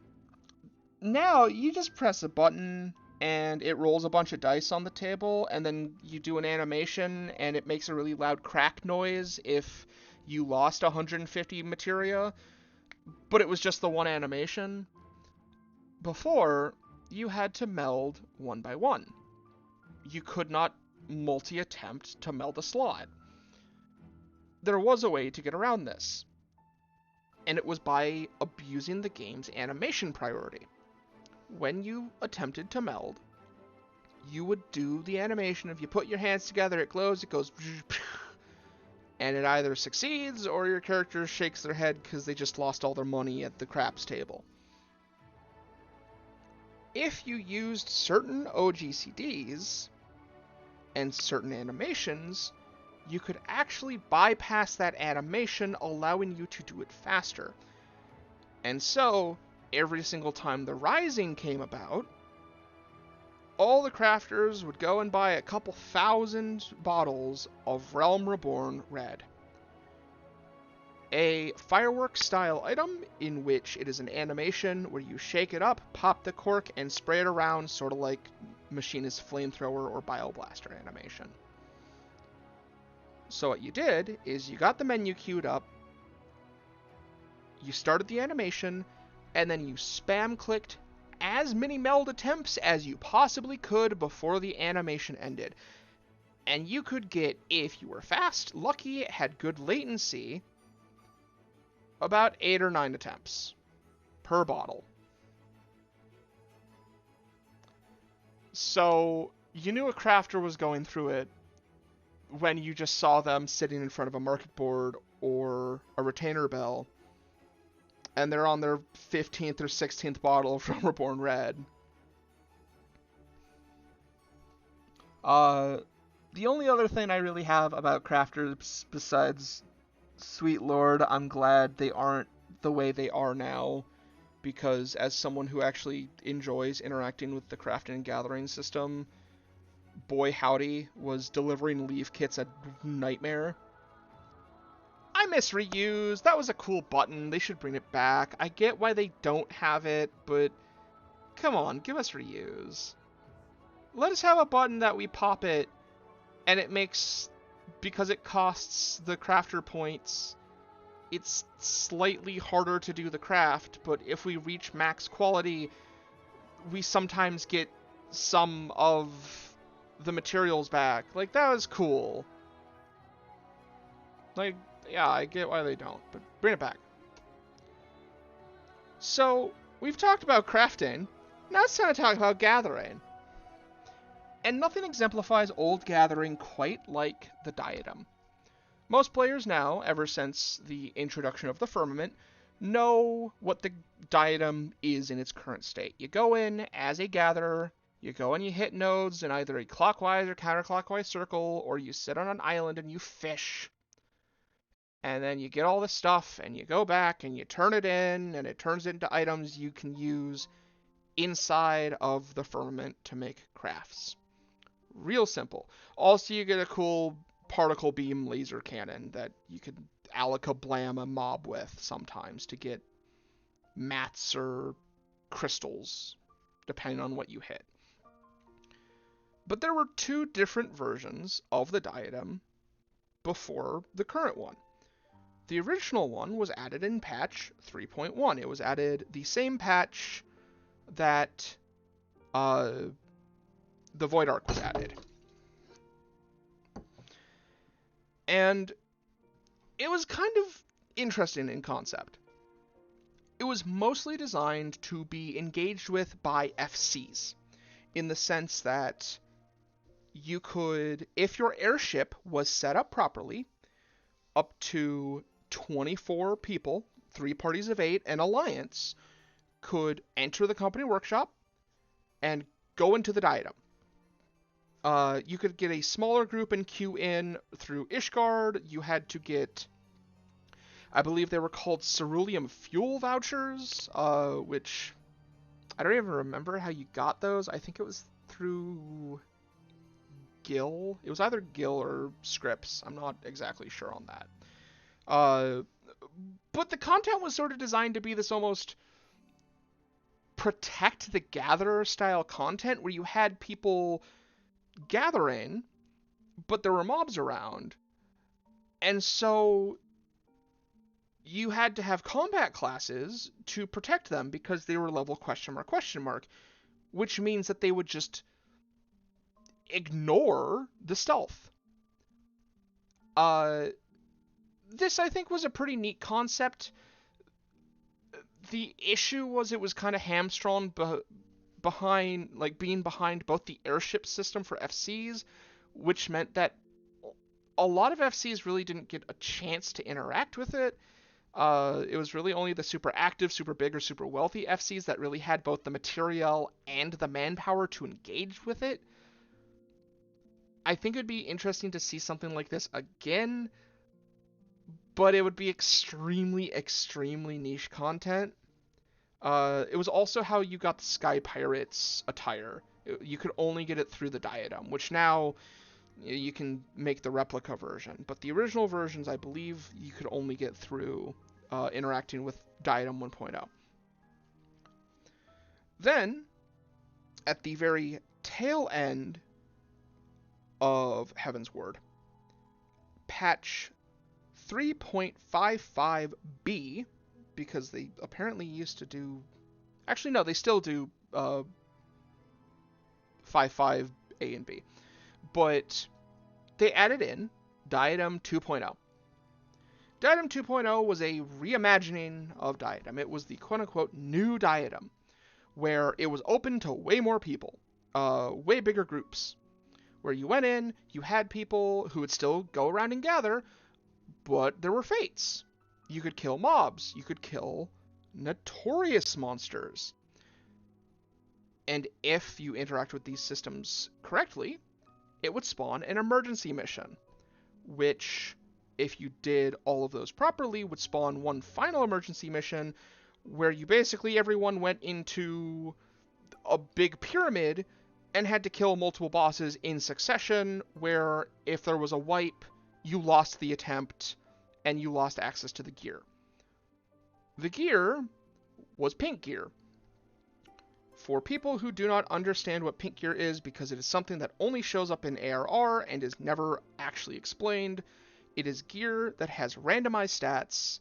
now you just press a button and it rolls a bunch of dice on the table, and then you do an animation and it makes a really loud crack noise if you lost 150 materia, but it was just the one animation. Before, you had to meld one by one. You could not multi-attempt to meld a slot. There was a way to get around this, and it was by abusing the game's animation priority. When you attempted to meld, you would do the animation. If you put your hands together, it glows, it goes, and it either succeeds or your character shakes their head because they just lost all their money at the craps table. If you used certain OGCDs and certain animations, you could actually bypass that animation, allowing you to do it faster. And so, every single time the Rising came about, all the crafters would go and buy a couple thousand bottles of Realm Reborn Red. A fireworks-style item in which it is an animation where you shake it up, pop the cork, and spray it around, sort of like Machinist's Flamethrower or Bioblaster animation. So what you did is you got the menu queued up, you started the animation, and then you spam-clicked as many meld attempts as you possibly could before the animation ended. And you could get, if you were fast, lucky, had good latency, about 8 or 9 attempts per bottle. So you knew a crafter was going through it when you just saw them sitting in front of a market board or a retainer bell, and they're on their 15th or 16th bottle of Realm Reborn Red. The only other thing I really have about crafters besides, sweet lord, I'm glad they aren't the way they are now, because as someone who actually enjoys interacting with the crafting and gathering system, boy howdy, was delivering leave kits a nightmare. I miss reuse. That was a cool button. They should bring it back. I get why they don't have it, but come on, give us reuse. Let us have a button that we pop it, and it makes, because it costs the crafter points, it's slightly harder to do the craft, but if we reach max quality, we sometimes get some of the materials back. Like, that was cool. Like, yeah, I get why they don't, but bring it back. So, we've talked about crafting. Now it's time to talk about gathering. And nothing exemplifies old gathering quite like the diadem. Most players now, ever since the introduction of the firmament, know what the diadem is in its current state. You go in as a gatherer, You go and you hit nodes in either a clockwise or counterclockwise circle, or you sit on an island and you fish. And then you get all this stuff, and you go back and you turn it in, and it turns into items you can use inside of the firmament to make crafts. Real simple. Also, you get a cool particle beam laser cannon that you can alakablam a mob with sometimes to get mats or crystals, depending on what you hit. But there were two different versions of the diadem before the current one. The original one was added in patch 3.1. It was added the same patch that the Void Arc was added. And it was kind of interesting in concept. It was mostly designed to be engaged with by FCs, in the sense that you could, if your airship was set up properly, up to 24 people, 3 parties of 8, an alliance, could enter the company workshop and go into the diadem. You could get a smaller group and queue in through Ishgard. You had to get, I believe they were called ceruleum fuel vouchers, which I don't even remember how you got those. I think it was through Gil. It was either Gil or Scripps. I'm not exactly sure on that. But the content was sort of designed to be this almost protect the gatherer style content where you had people gathering, but there were mobs around. And so you had to have combat classes to protect them because they were level ? Which means that they would just ignore the stealth. This, I think, was a pretty neat concept. The issue was it was kind of hamstrung behind, like, being behind both the airship system for FCs, which meant that a lot of FCs really didn't get a chance to interact with it. It was really only the super active, super big, or super wealthy FCs that really had both the material and the manpower to engage with it. I think it would be interesting to see something like this again, but it would be extremely, extremely niche content. It was also how you got the Sky Pirates attire. You could only get it through the diadem, which now you can make the replica version. But the original versions, I believe, you could only get through interacting with Diadem 1.0. Then, at the very tail end of Heaven's Word, patch 3.55b, because they apparently used to do... Actually, no, they still do 5.5 A and B. But they added in Diadem 2.0. Diadem 2.0 was a reimagining of Diadem. It was the quote-unquote new Diadem, where it was open to way more people, way bigger groups, where you went in, you had people who would still go around and gather, but there were fates. You could kill mobs. You could kill notorious monsters. And if you interact with these systems correctly, it would spawn an emergency mission, which, if you did all of those properly, would spawn one final emergency mission where you basically, everyone went into a big pyramid and had to kill multiple bosses in succession, where if there was a wipe, you lost the attempt and you lost access to the gear. The gear was pink gear. For people who do not understand what pink gear is, because it is something that only shows up in ARR and is never actually explained, it is gear that has randomized stats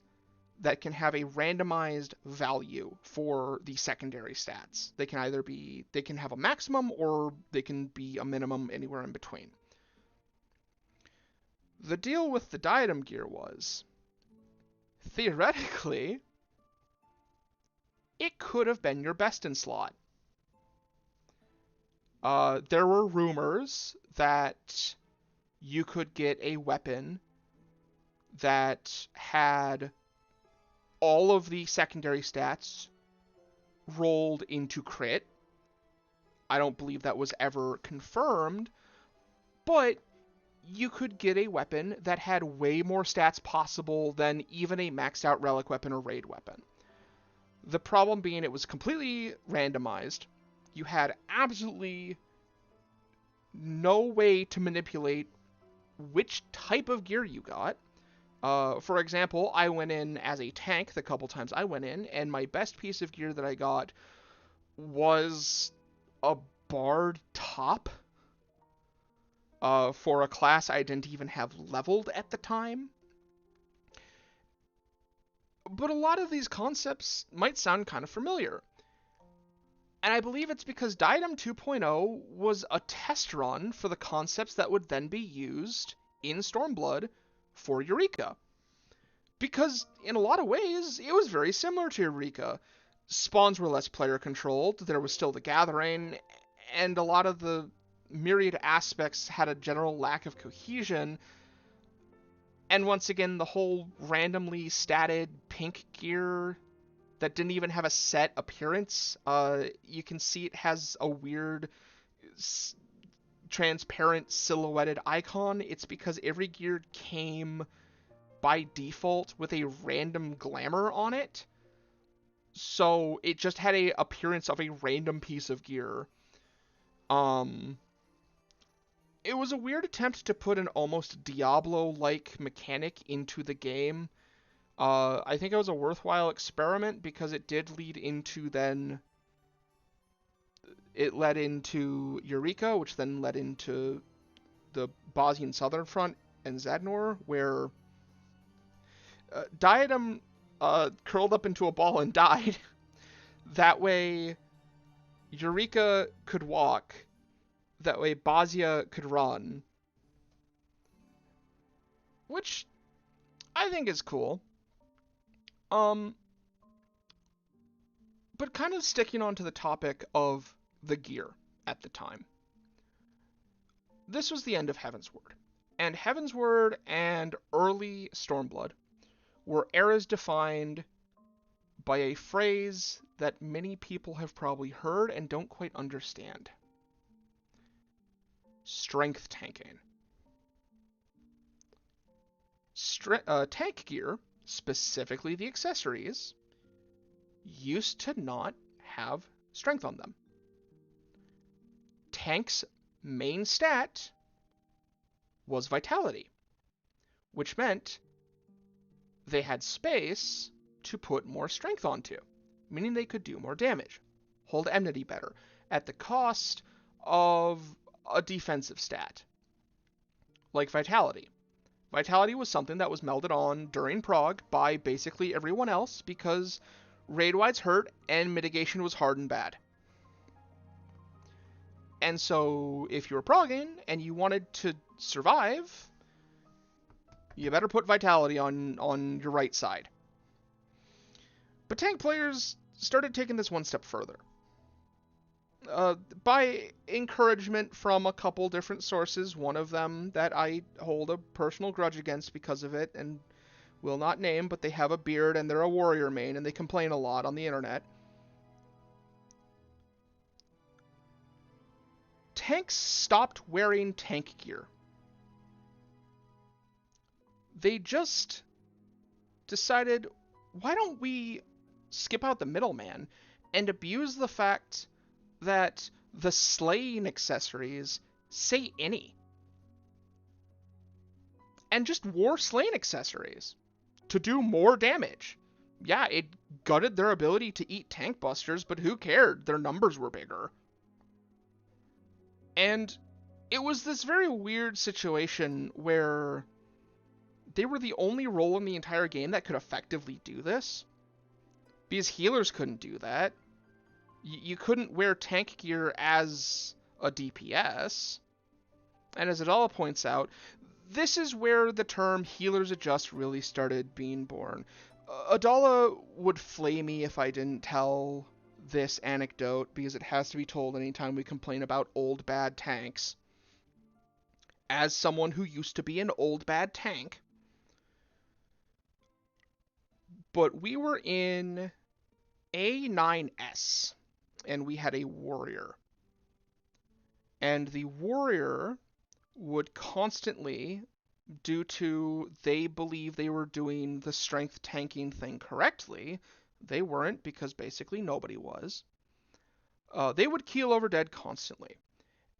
that can have a randomized value for the secondary stats. They can either be, they can have a maximum or they can be a minimum, anywhere in between. The deal with the Diadem gear was, theoretically, it could have been your best in slot. There were rumors that you could get a weapon that had all of the secondary stats rolled into crit, I don't believe that was ever confirmed, but you could get a weapon that had way more stats possible than even a maxed out relic weapon or raid weapon. The problem being it was completely randomized. You had absolutely no way to manipulate which type of gear you got. For example, I went in as a tank the couple times I went in, and my best piece of gear that I got was a barred top for a class I didn't even have leveled at the time. But a lot of these concepts might sound kind of familiar. And I believe it's because Diadem 2.0 was a test run for the concepts that would then be used in Stormblood for Eureka. Because in a lot of ways, it was very similar to Eureka. Spawns were less player controlled, there was still the Gathering, and a lot of the myriad aspects had a general lack of cohesion. And once again, the whole randomly statted pink gear that didn't even have a set appearance. You can see it has a weird transparent silhouetted icon. It's because every gear came by default with a random glamour on it. So it just had a appearance of a random piece of gear. It was a weird attempt to put an almost Diablo-like mechanic into the game. I think it was a worthwhile experiment because it did lead into then... It led into Eureka, which then led into the Bosnian Southern Front and Zadnor, where Diadem curled up into a ball and died. That way, Eureka could walk. That way, Bosnia could run. Which I think is cool. But kind of sticking on to the topic of the gear at the time. This was the end of Heavensward. And Heavensward and early Stormblood were eras defined by a phrase that many people have probably heard and don't quite understand. Strength tanking. Tank gear, specifically the accessories, used to not have strength on them. Tank's main stat was vitality, which meant they had space to put more strength onto, meaning they could do more damage, hold enmity better, at the cost of a defensive stat, like vitality. Vitality was something that was melded on during Prog by basically everyone else because raid-wides hurt and mitigation was hard and bad. And so if you were progging and you wanted to survive, you better put vitality on your right side. But tank players started taking this one step further. By encouragement from a couple different sources, one of them that I hold a personal grudge against because of it, and will not name, but they have a beard and they're a warrior main and they complain a lot on the internet. Tanks stopped wearing tank gear. They just decided, why don't we skip out the middleman and abuse the fact that the slaying accessories say any. And just wore slaying accessories to do more damage. Yeah, it gutted their ability to eat tank busters, but who cared? Their numbers were bigger. And it was this very weird situation where they were the only role in the entire game that could effectively do this. Because healers couldn't do that. You couldn't wear tank gear as a DPS. And as Adala points out, this is where the term healers adjust really started being born. Adala would flay me if I didn't tell this anecdote, because it has to be told anytime we complain about old bad tanks. As someone who used to be an old bad tank, but we were in A9S, and we had a warrior. And the warrior would constantly, due to they believe they were doing the strength tanking thing correctly, they weren't because basically nobody was, they would keel over dead constantly.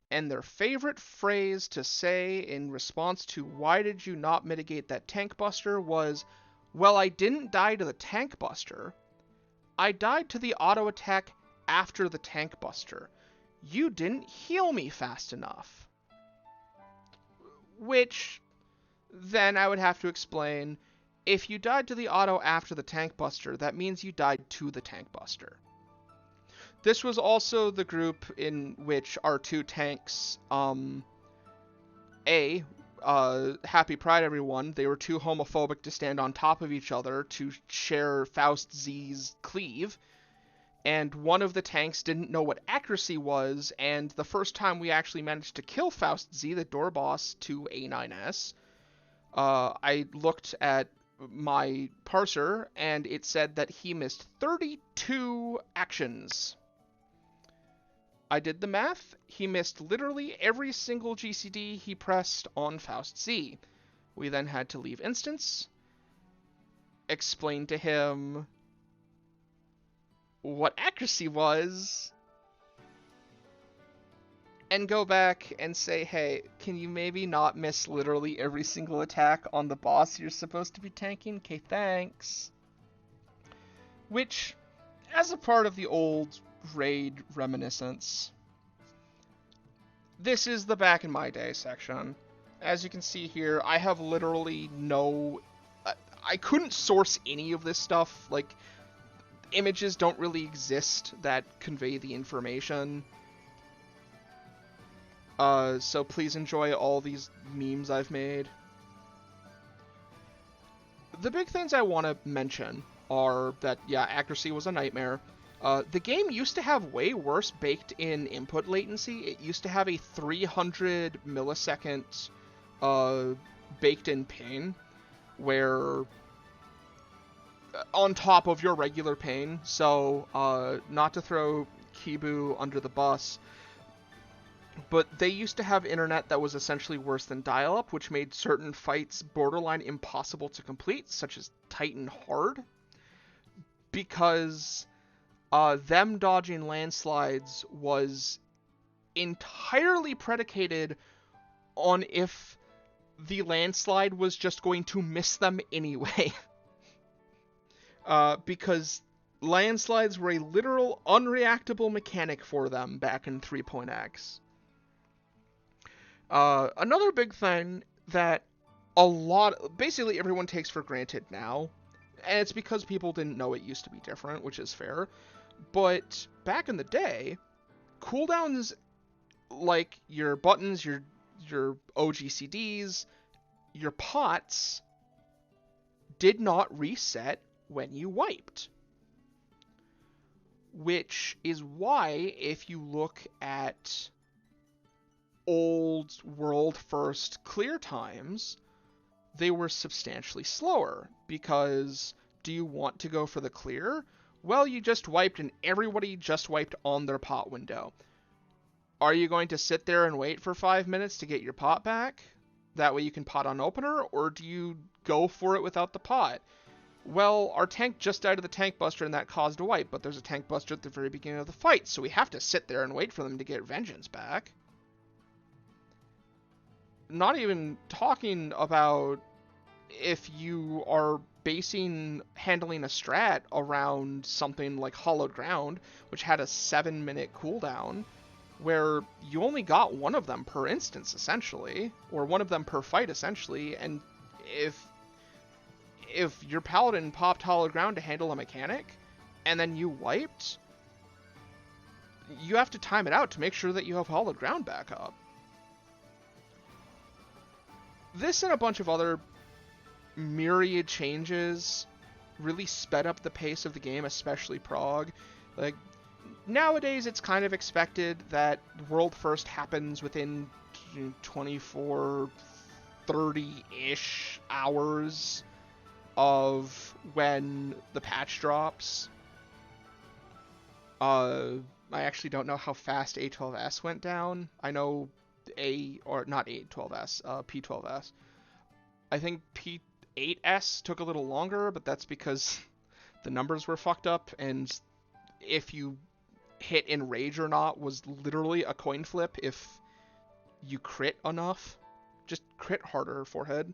And their favorite phrase to say in response to why did you not mitigate that tank buster was, well, I didn't die to the tank buster. I died to the auto attack after the tank buster. You didn't heal me fast enough. Which, then I would have to explain, if you died to the auto after the tank buster, that means you died to the tank buster. This was also the group in which our two tanks, Happy Pride everyone, they were too homophobic to stand on top of each other to share Faust Z's cleave, and one of the tanks didn't know what accuracy was, and the first time we actually managed to kill Faust Z, the door boss, to A9S, I looked at my parser, and it said that he missed 32 actions. I did the math. He missed literally every single GCD he pressed on Faust Z. We then had to leave instance, explain to him what accuracy was, and go back and say, hey, can you maybe not miss literally every single attack on the boss you're supposed to be tanking? Okay, thanks. Which, as a part of the old raid reminiscence, this is the back in my day section. As you can see here, I have literally no... I couldn't source any of this stuff. Like, images don't really exist that convey the information. So please enjoy all these memes I've made. The big things I want to mention are that, yeah, accuracy was a nightmare. The game used to have way worse baked-in input latency. It used to have a 300 millisecond baked-in ping, where on top of your regular ping. So, not to throw Kibu under the bus, but they used to have internet that was essentially worse than dial-up, which made certain fights borderline impossible to complete, such as Titan Hard, because them dodging landslides was entirely predicated on if the landslide was just going to miss them anyway. Because landslides were a literal unreactable mechanic for them back in 3.x. Another big thing that basically everyone takes for granted now, and it's because people didn't know it used to be different, which is fair, but back in the day, cooldowns like your buttons, your OGCDs, your pots did not reset when you wiped. Which is why, if you look at old world first clear times, they were substantially slower, because do you want to go for the clear? Well, you just wiped and everybody just wiped on their pot window. Are you going to sit there and wait for 5 minutes to get your pot back? That way you can pot on opener, or do you go for it without the pot? Well, our tank just died of the tank buster and that caused a wipe, but there's a tank buster at the very beginning of the fight, so we have to sit there and wait for them to get vengeance back. Not even talking about if you are basing handling a strat around something like Hollowed Ground, which had a 7-minute cooldown, where you only got one of them per instance, essentially, or one of them per fight, essentially, and if your paladin popped Hollowed Ground to handle a mechanic, and then you wiped, you have to time it out to make sure that you have Hollowed Ground back up. This and a bunch of other myriad changes really sped up the pace of the game, especially Prague. Like, nowadays it's kind of expected that world first happens within 24, 30-ish hours of when the patch drops. I actually don't know how fast A12S went down. I know not A12S, P12S. I think P8S took a little longer, but that's because the numbers were fucked up, and if you hit Enrage or not was literally a coin flip if you crit enough. Just crit harder, forehead.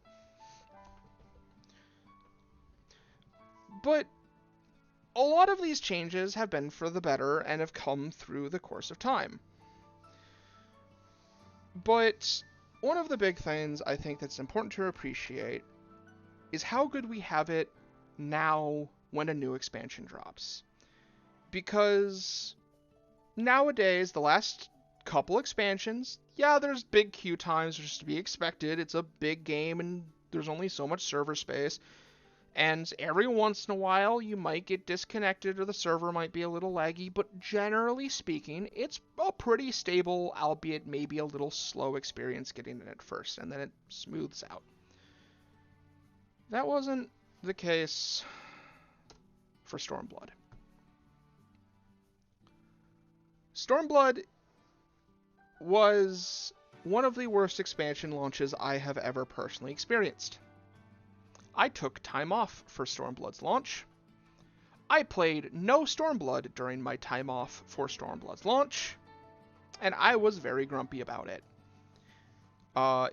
But a lot of these changes have been for the better and have come through the course of time. But one of the big things I think that's important to appreciate is how good we have it now when a new expansion drops. Because nowadays, the last couple expansions, yeah, there's big queue times, which is to be expected. It's a big game and there's only so much server space. And every once in a while, you might get disconnected or the server might be a little laggy, but generally speaking, it's a pretty stable, albeit maybe a little slow experience getting in at first, and then it smooths out. That wasn't the case for Stormblood. Stormblood was one of the worst expansion launches I have ever personally experienced. I took time off for Stormblood's launch. I played no Stormblood during my time off for Stormblood's launch, and I was very grumpy about it.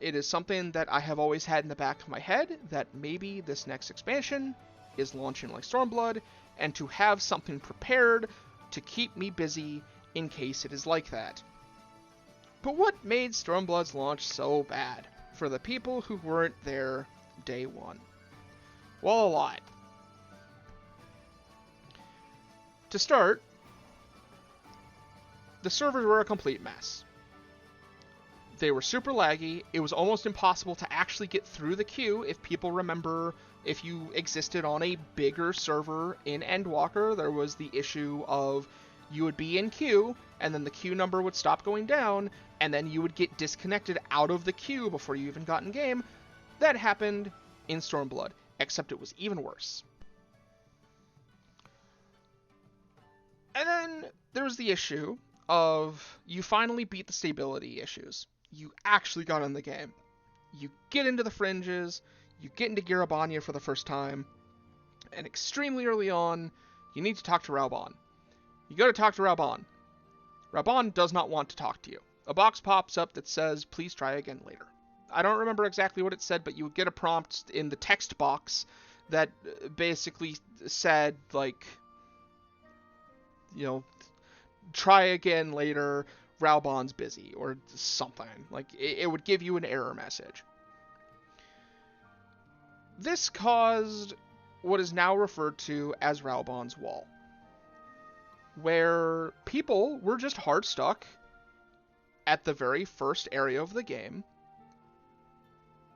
It is something that I have always had in the back of my head, that maybe this next expansion is launching like Stormblood, and to have something prepared to keep me busy in case it is like that. But what made Stormblood's launch so bad for the people who weren't there day one? Well, a lot. To start, the servers were a complete mess. They were super laggy. It was almost impossible to actually get through the queue. If people remember, if you existed on a bigger server in Endwalker, there was the issue of you would be in queue, and then the queue number would stop going down, and then you would get disconnected out of the queue before you even got in game. That happened in Stormblood, except it was even worse. And then there was the issue of you finally beat the stability issues. You actually got in the game. You get into the fringes, you get into Garabanya for the first time, and extremely early on, you need to talk to Raubahn. You go to talk to Raubahn. Raubahn does not want to talk to you. A box pops up that says, please try again later. I don't remember exactly what it said, but you would get a prompt in the text box that basically said, like, you know, try again later, Raubahn's busy, or something. Like, it would give you an error message. This caused what is now referred to as Raubahn's Wall, where people were just hard stuck at the very first area of the game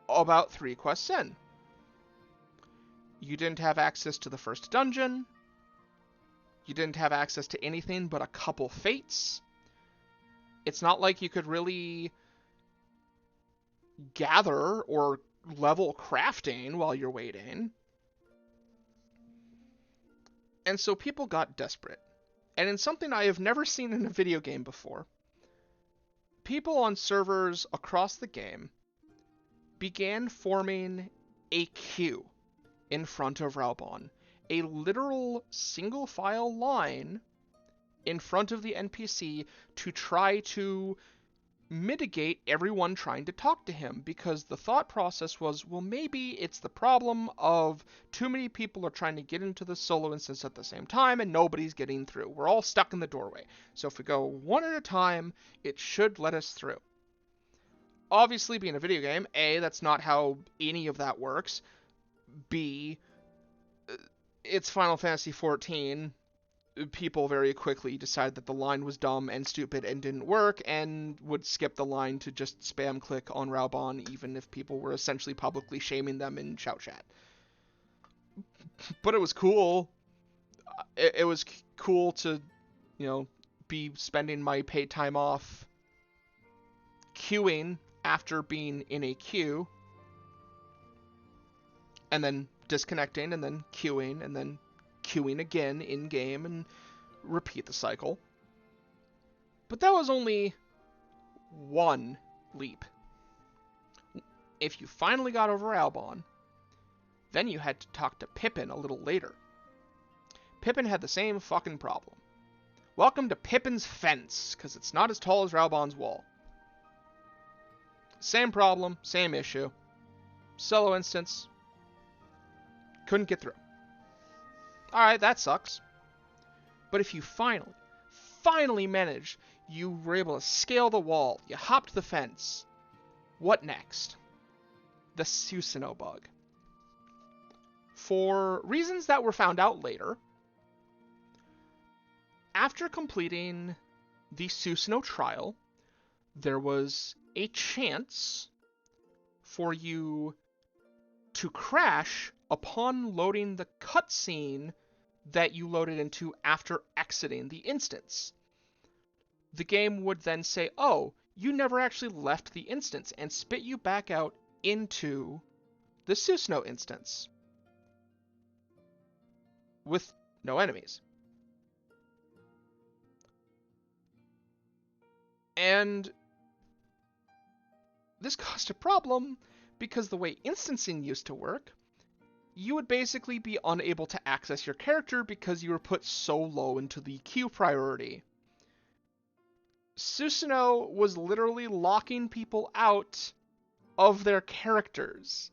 about 3 quests in. You didn't have access to the first dungeon. You didn't have access to anything but a couple fates. It's not like you could really gather or level crafting while you're waiting. And so people got desperate. And in something I have never seen in a video game before, people on servers across the game began forming a queue in front of Raubahn. A literal single file line in front of the NPC to try to mitigate everyone trying to talk to him, because the thought process was, well, maybe it's the problem of too many people are trying to get into the solo instance at the same time and nobody's getting through. We're all stuck in the doorway. So if we go one at a time, it should let us through. Obviously, being a video game, A, that's not how any of that works. B, it's Final Fantasy XIV. People very quickly decided that the line was dumb and stupid and didn't work, and would skip the line to just spam click on Raubahn, even if people were essentially publicly shaming them in Shout Chat. But it was cool. It was cool to, you know, be spending my paid time off queuing after being in a queue, and then disconnecting, and then queuing, and then queuing again in-game, and repeat the cycle. But that was only one leap. If you finally got over Albon, then you had to talk to Pippin a little later. Pippin had the same fucking problem. Welcome to Pippin's Fence, because it's not as tall as Raubon's Wall. Same problem, same issue. Solo instance. Couldn't get through. Alright, that sucks. But if you finally managed, you were able to scale the wall, you hopped the fence, what next? The Susanoo bug. For reasons that were found out later, after completing the Susanoo trial, there was a chance for you to crash upon loading the cutscene that you loaded into after exiting the instance. The game would then say, oh, you never actually left the instance, and spit you back out into the Susanoo instance with no enemies. And this caused a problem because the way instancing used to work, you would basically be unable to access your character because you were put so low into the queue priority. Susanoo was literally locking people out of their characters.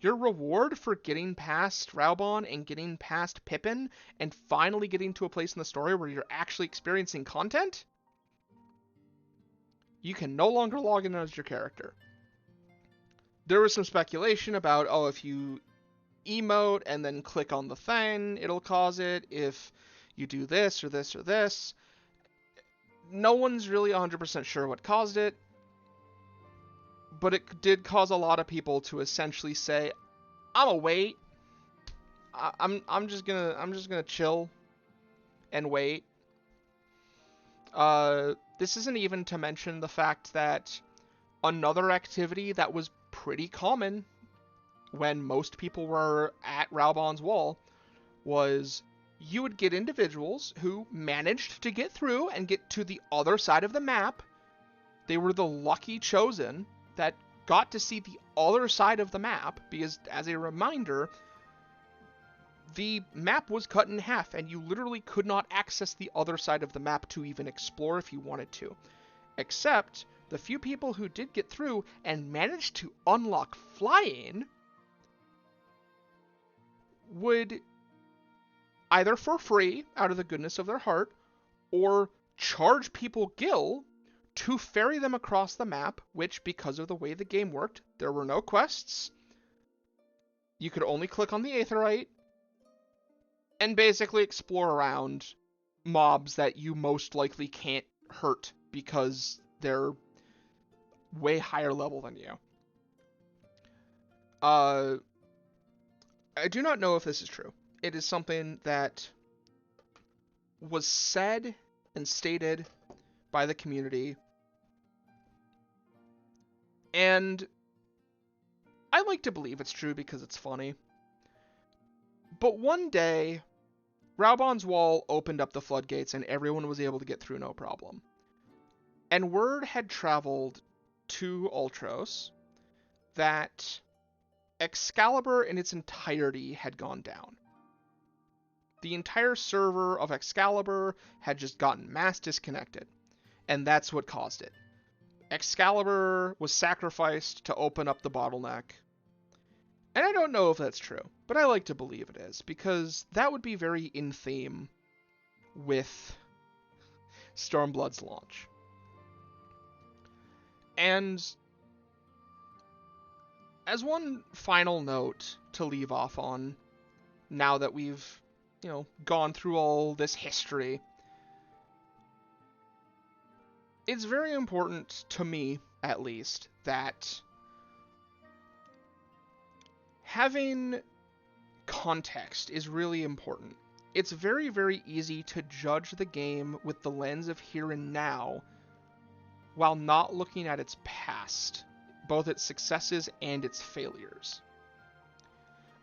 Your reward for getting past Raubon and getting past Pippin and finally getting to a place in the story where you're actually experiencing content, you can no longer log in as your character. There was some speculation about, oh, if you emote and then click on the thing, it'll cause it. If you do this or this or this. No one's really 100% sure what caused it, but it did cause a lot of people to essentially say, "I'ma wait. I'm just gonna chill and wait." This isn't even to mention the fact that another activity that was pretty common when most people were at Raubon's Wall was you would get individuals who managed to get through and get to the other side of the map. They were the lucky chosen that got to see the other side of the map because, as a reminder, the map was cut in half and you literally could not access the other side of the map to even explore if you wanted to. Except the few people who did get through and managed to unlock flying would either for free, out of the goodness of their heart, or charge people gil to ferry them across the map, which, because of the way the game worked, there were no quests. You could only click on the Aetheryte and basically explore around mobs that you most likely can't hurt because they're way higher level than you. I do not know if this is true. It is something that was said and stated by the community. And I like to believe it's true because it's funny. But one day, Raubon's Wall opened up the floodgates and everyone was able to get through no problem. And word had traveled to Ultros that Excalibur in its entirety had gone down. The entire server of Excalibur had just gotten mass disconnected, and that's what caused it. Excalibur was sacrificed to open up the bottleneck. And I don't know if that's true, but I like to believe it is, because that would be very in theme with Stormblood's launch. And as one final note to leave off on, now that we've, gone through all this history, it's very important to me, at least, that having context is really important. It's very, very easy to judge the game with the lens of here and now while not looking at its past, both its successes and its failures.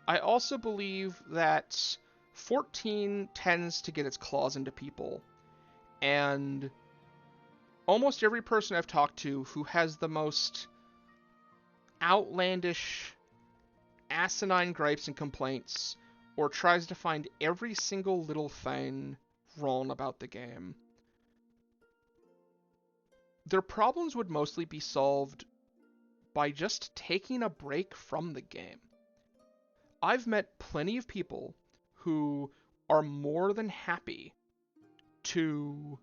I also believe that 14 tends to get its claws into people, and almost every person I've talked to who has the most outlandish, asinine gripes and complaints, or tries to find every single little thing wrong about the game, their problems would mostly be solved by just taking a break from the game. I've met plenty of people who are more than happy to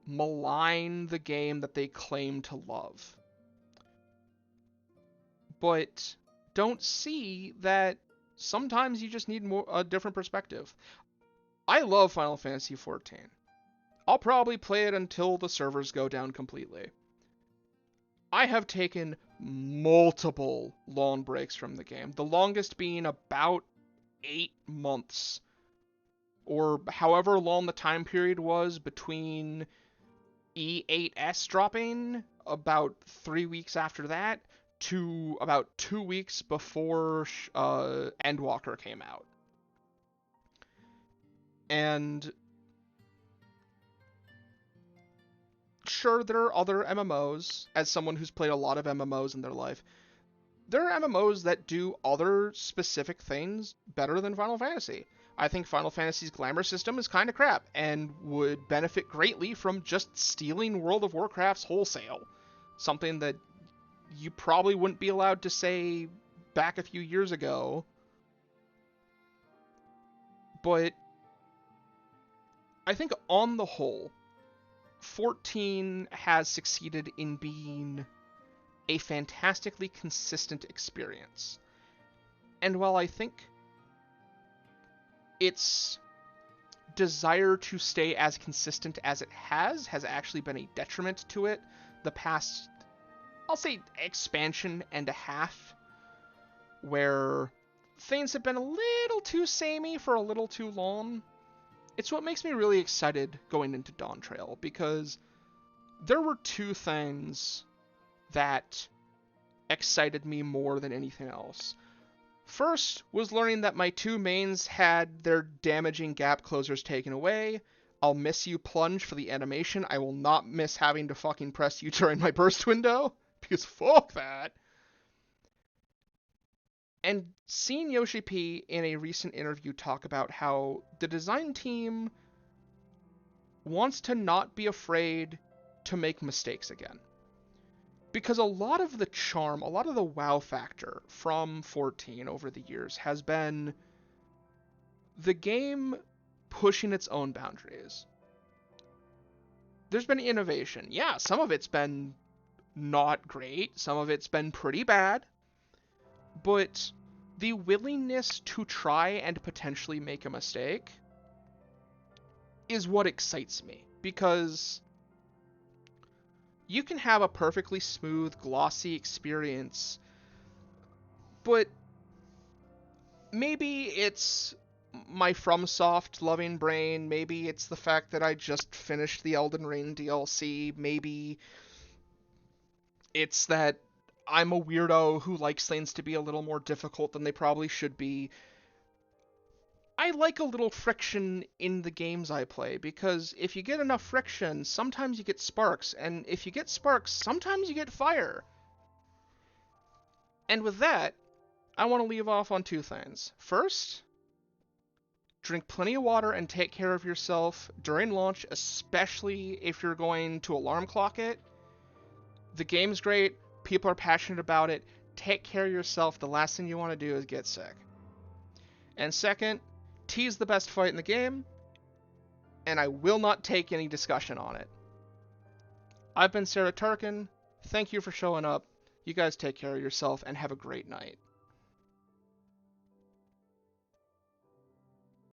malign the game that they claim to love, but don't see that sometimes you just need a different perspective. I love Final Fantasy XIV. I'll probably play it until the servers go down completely. I have taken multiple long breaks from the game, the longest being about 8 months, or however long the time period was between E8S dropping, about 3 weeks after that, to about 2 weeks before Endwalker came out. And sure, there are other MMOs, as someone who's played a lot of MMOs in their life, there are MMOs that do other specific things better than Final Fantasy. I think Final Fantasy's glamour system is kind of crap, and would benefit greatly from just stealing World of Warcraft's wholesale. Something that you probably wouldn't be allowed to say back a few years ago. But I think on the whole, 14 has succeeded in being a fantastically consistent experience. And while I think its desire to stay as consistent as it has actually been a detriment to it the past, I'll say, expansion and a half, where things have been a little too samey for a little too long. It's what makes me really excited going into Dawn Trail, because there were two things that excited me more than anything else. First was learning that my two mains had their damaging gap closers taken away. I'll miss you, Plunge, for the animation. I will not miss having to fucking press you during my burst window, because fuck that. And seeing Yoshi P in a recent interview talk about how the design team wants to not be afraid to make mistakes again. Because a lot of the charm, a lot of the wow factor from 14 over the years has been the game pushing its own boundaries. There's been innovation. Yeah, some of it's been not great, some of it's been pretty bad, but the willingness to try and potentially make a mistake is what excites me, because you can have a perfectly smooth, glossy experience, but maybe it's my FromSoft loving brain, maybe it's the fact that I just finished the Elden Ring DLC, maybe it's that I'm a weirdo who likes things to be a little more difficult than they probably should be. I like a little friction in the games I play, because if you get enough friction, sometimes you get sparks, and if you get sparks, sometimes you get fire. And with that, I want to leave off on two things. First, drink plenty of water and take care of yourself during launch, especially if you're going to alarm clock it. The game's great, people are passionate about it, take care of yourself, the last thing you want to do is get sick. And second, T's the best fight in the game, and I will not take any discussion on it. I've been Sarah Tarkin, thank you for showing up, you guys take care of yourself, and have a great night.